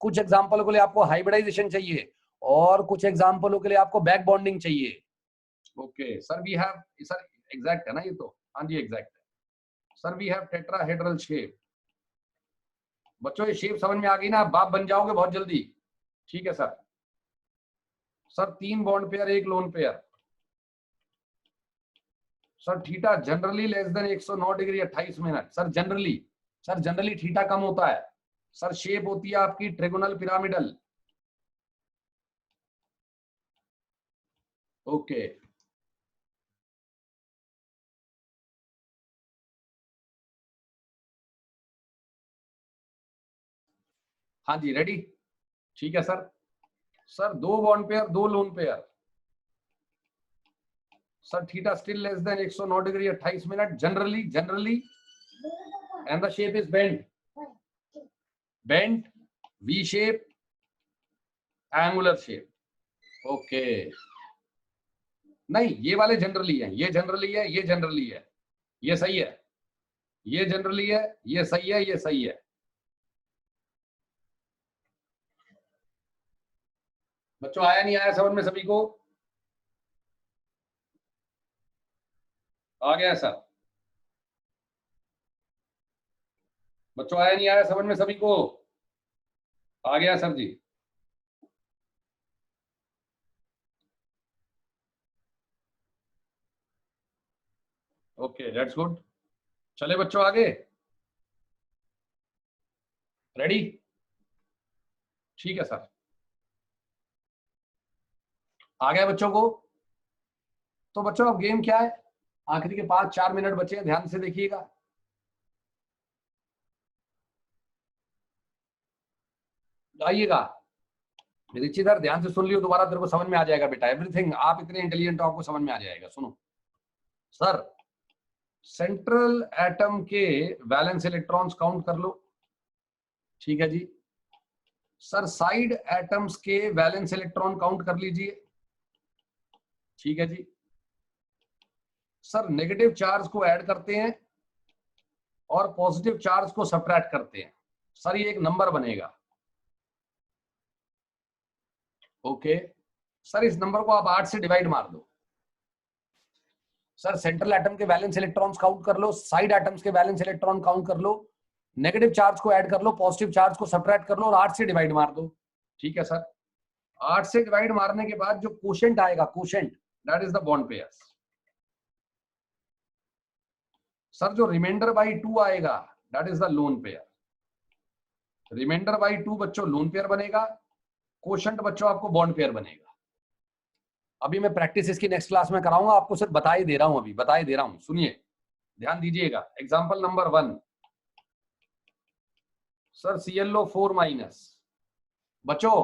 कुछ एग्जांपल के लिए आपको हाइब्रिडाइजेशन चाहिए और कुछ एग्जांपलों के लिए आपको बैक बॉन्डिंग चाहिए। Okay sir we have, sir exact है ना ये तो? हाँ जी एग्जैक्ट है sir. We have tetrahedral shape. बच्चों ये शेप समझ में आ गई ना, आप बाप बन जाओगे बहुत जल्दी। ठीक है सर। सर तीन बॉन्ड पेयर एक lone pair. Sir theta generally less than 109 degree 28 minute. Sir generally theta कम होता है। सर शेप होती है आपकी ट्रिगोनल पिरामिडल। ओके हाँ जी रेडी। ठीक है सर। सर दो बॉन्ड पेयर दो loan pair. Sir theta still less than 109 degree 28 minute generally and the shape is bent V shape angular shape. Okay नहीं ये वाले जनरली है, ये जनरली है, ये जनरली है, ये सही है, ये जनरली है, ये सही है, ये सही है। बच्चों आया नहीं आया समझ में सभी को? आ गया सर? बच्चों आया नहीं आया समझ में सभी को? आ गया सर जी। Okay that's good. चले बच्चों आगे, रेडी? ठीक है सर। आ गया बच्चों को? तो बच्चों अब गेम क्या है, आखिरी के 5-4 मिनट बचे हैं, ध्यान से देखिएगा। आइएगा रिचिधर, ध्यान से सुन लियो, दोबारा तेरे को समझ में आ जाएगा बेटा, एवरीथिंग। आप इतने इंटेलिजेंट हो, आपको समझ में आ जाएगा। सुनो सर, सेंट्रल एटम के वैलेंस इलेक्ट्रॉन्स काउंट कर लो। ठीक है जी। सर साइड एटम्स के वैलेंस इलेक्ट्रॉन काउंट कर लीजिए। ठीक है जी। सर नेगेटिव चार्ज को ऐड करते हैं और पॉजिटिव चार्ज को सब्ट्रैक्ट करते हैं। सर ये एक नंबर बनेगा। ओके सर इस नंबर को आप 8 से डिवाइड मार दो। सर सेंट्रल एटम के वैलेंस इलेक्ट्रॉन्स काउंट कर लो, साइड एटम्स के वैलेंस इलेक्ट्रॉन काउंट कर लो, नेगेटिव चार्ज को ऐड कर लो, पॉजिटिव चार्ज को सब्ट्रैक्ट कर लो और 8 से डिवाइड मार दो। ठीक है सर। 8 से डिवाइड मारने के बाद जो कोशेंट आएगा, quotient that is the bond pairs. Sir जो रिमाइंडर बाई 2 आएगा that is the lone pair. Remainder by 2 बच्चों लोन पेयर बनेगा, कोशेंट बच्चों आपको बॉन्ड पेयर बनेगा। अभी मैं प्रैक्टिस इसकी नेक्स्ट क्लास में कराऊंगा, आपको सिर्फ बता ही दे रहा हूं, अभी बता ही दे रहा हूं, सुनिए ध्यान दीजिएगा। Example number 1 sir ClO4 minus. बच्चों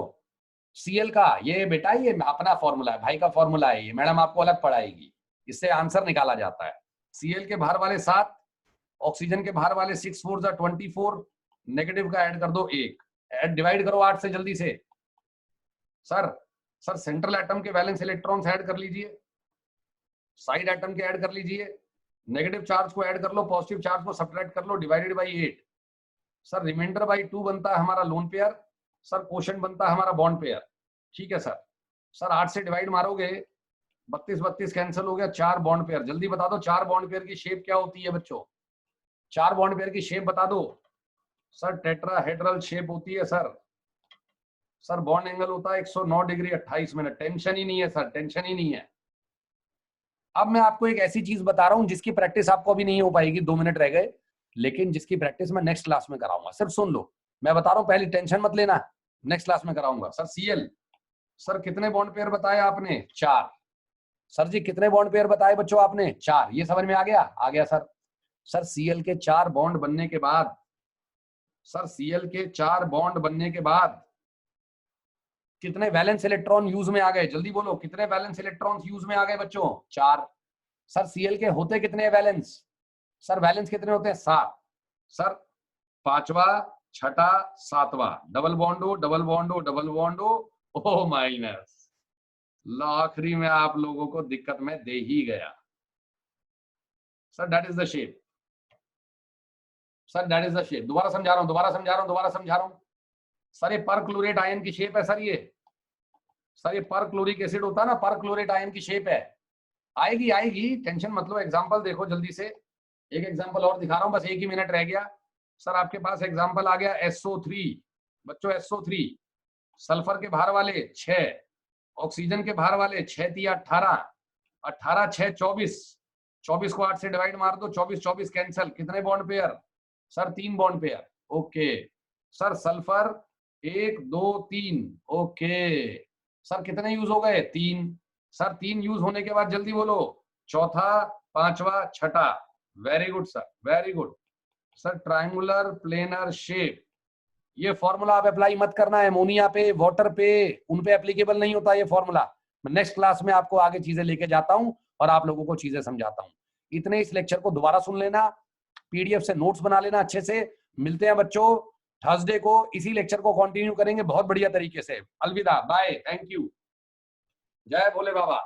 Cl का ये बेटा ये अपना फॉर्मूला है, भाई का फॉर्मूला है, ये मैडम आपको अलग पढ़ाएगी, इससे आंसर निकाला जाता है। Cl के बाहर वाले 7, ऑक्सीजन के बाहर वाले 6 4 जा 24, नेगेटिव का ऐड कर दो 1, ऐड डिवाइड करो 8 से जल्दी से। सर सेंट्रल एटम के वैलेंस इलेक्ट्रॉन्स ऐड कर लीजिए, साइड एटम के ऐड कर लीजिए, नेगेटिव चार्ज को ऐड कर लो, पॉजिटिव चार्ज को सब्ट्रैक्ट कर लो, divided by 8। Sir reminder by 2 बनता है हमारा लोन पेयर, सर कोशेंट बनता है हमारा बॉन्ड पेयर। ठीक है सर। सर 8 से डिवाइड मारोगे 32 कैंसिल हो गया, 4 बॉन्ड पेयर। जल्दी बता दो 4 बॉन्ड पेयर की शेप क्या होती है बच्चों, 4 बॉन्ड पेयर की शेप बता दो। सर टेट्राहेड्रल शेप होती है सर। सर बॉन्ड एंगल होता है 109 डिग्री 28 मिनट। टेंशन ही नहीं है सर, टेंशन ही नहीं है। अब मैं आपको एक ऐसी चीज बता रहा हूं जिसकी प्रैक्टिस आपको अभी नहीं हो पाएगी, 2 मिनट रह गए, लेकिन जिसकी प्रैक्टिस मैं नेक्स्ट क्लास में कराऊंगा। सिर्फ सुन लो, मैं बता रहा हूं, पहले टेंशन मत लेना, नेक्स्ट क्लास में कराऊंगा। सर सीएल, सर कितने बॉन्ड पेयर बताए आपने? 4। सर जी कितने बॉन्ड पेयर बताए बच्चों आपने? 4। ये समझ में आ गया? आ गया सर। सर सीएल के 4 बॉन्ड बनने के बाद, सर सीएल के 4 बॉन्ड बनने के बाद कितने वैलेंस इलेक्ट्रॉन यूज में आ गए? जल्दी बोलो, कितने वैलेंस इलेक्ट्रॉन्स यूज में आ गए बच्चों? 4। सर सीएल के होते कितने वैलेंस? सर वैलेंस कितने होते हैं? 7। सर 5वां 6ठा 7वां डबल बॉन्ड हो, डबल बॉन्ड हो, डबल बॉन्ड हो, ओ माइनस। आखिरी में आप लोगों को दिक्कत में दे ही गया। Sir that is the shape, sir that is the shape. दोबारा समझा रहा हूं, दोबारा समझा रहा हूं, दोबारा समझा रहा हूं। सर ये पर क्लोरेट आयन की शेप है सर। ये सर ये पर क्लोरिक एसिड होता है ना, पर क्लोरेट आयन की शेप है। आएगी आएगी, टेंशन मत लो। एग्जांपल देखो जल्दी से, एक एग्जांपल और दिखा रहा हूं, बस 1 ही मिनट रह गया। सर आपके पास एग्जांपल आ गया SO3 बच्चों, SO3। सल्फर के बाहर वाले 6, ऑक्सीजन के बाहर वाले 6 × 18, 18 6 24, 24 को 8 से डिवाइड मार दो, 24 24 कैंसिल। कितने bond pair? Sir 3 bond pair. Okay sir sulphur 1 2 3। Okay sir कितने यूज हो गए? 3। सर 3 यूज होने के बाद जल्दी बोलो, चौथा 5वां 6ठा। Very good sir, very good sir. Triangular planar shape, ये फॉर्मूला आप अप्लाई मत करना, एमोनिया पे, वाटर पे, उन पे एप्लीकेबल नहीं होता ये फॉर्मूला। मैं नेक्स्ट क्लास में आपको आगे चीजें लेके जाता हूं और आप लोगों को चीजें समझाता हूं। इतने इस लेक्चर को दोबारा सुन लेना, पीडीएफ से नोट्स बना लेना अच्छे से। मिलते हैं बच्चों थर्सडे को, इसी लेक्चर को कंटिन्यू करेंगे बहुत बढ़िया तरीके से। अलविदा, बाय, थैंक यू, जय भोले बाबा।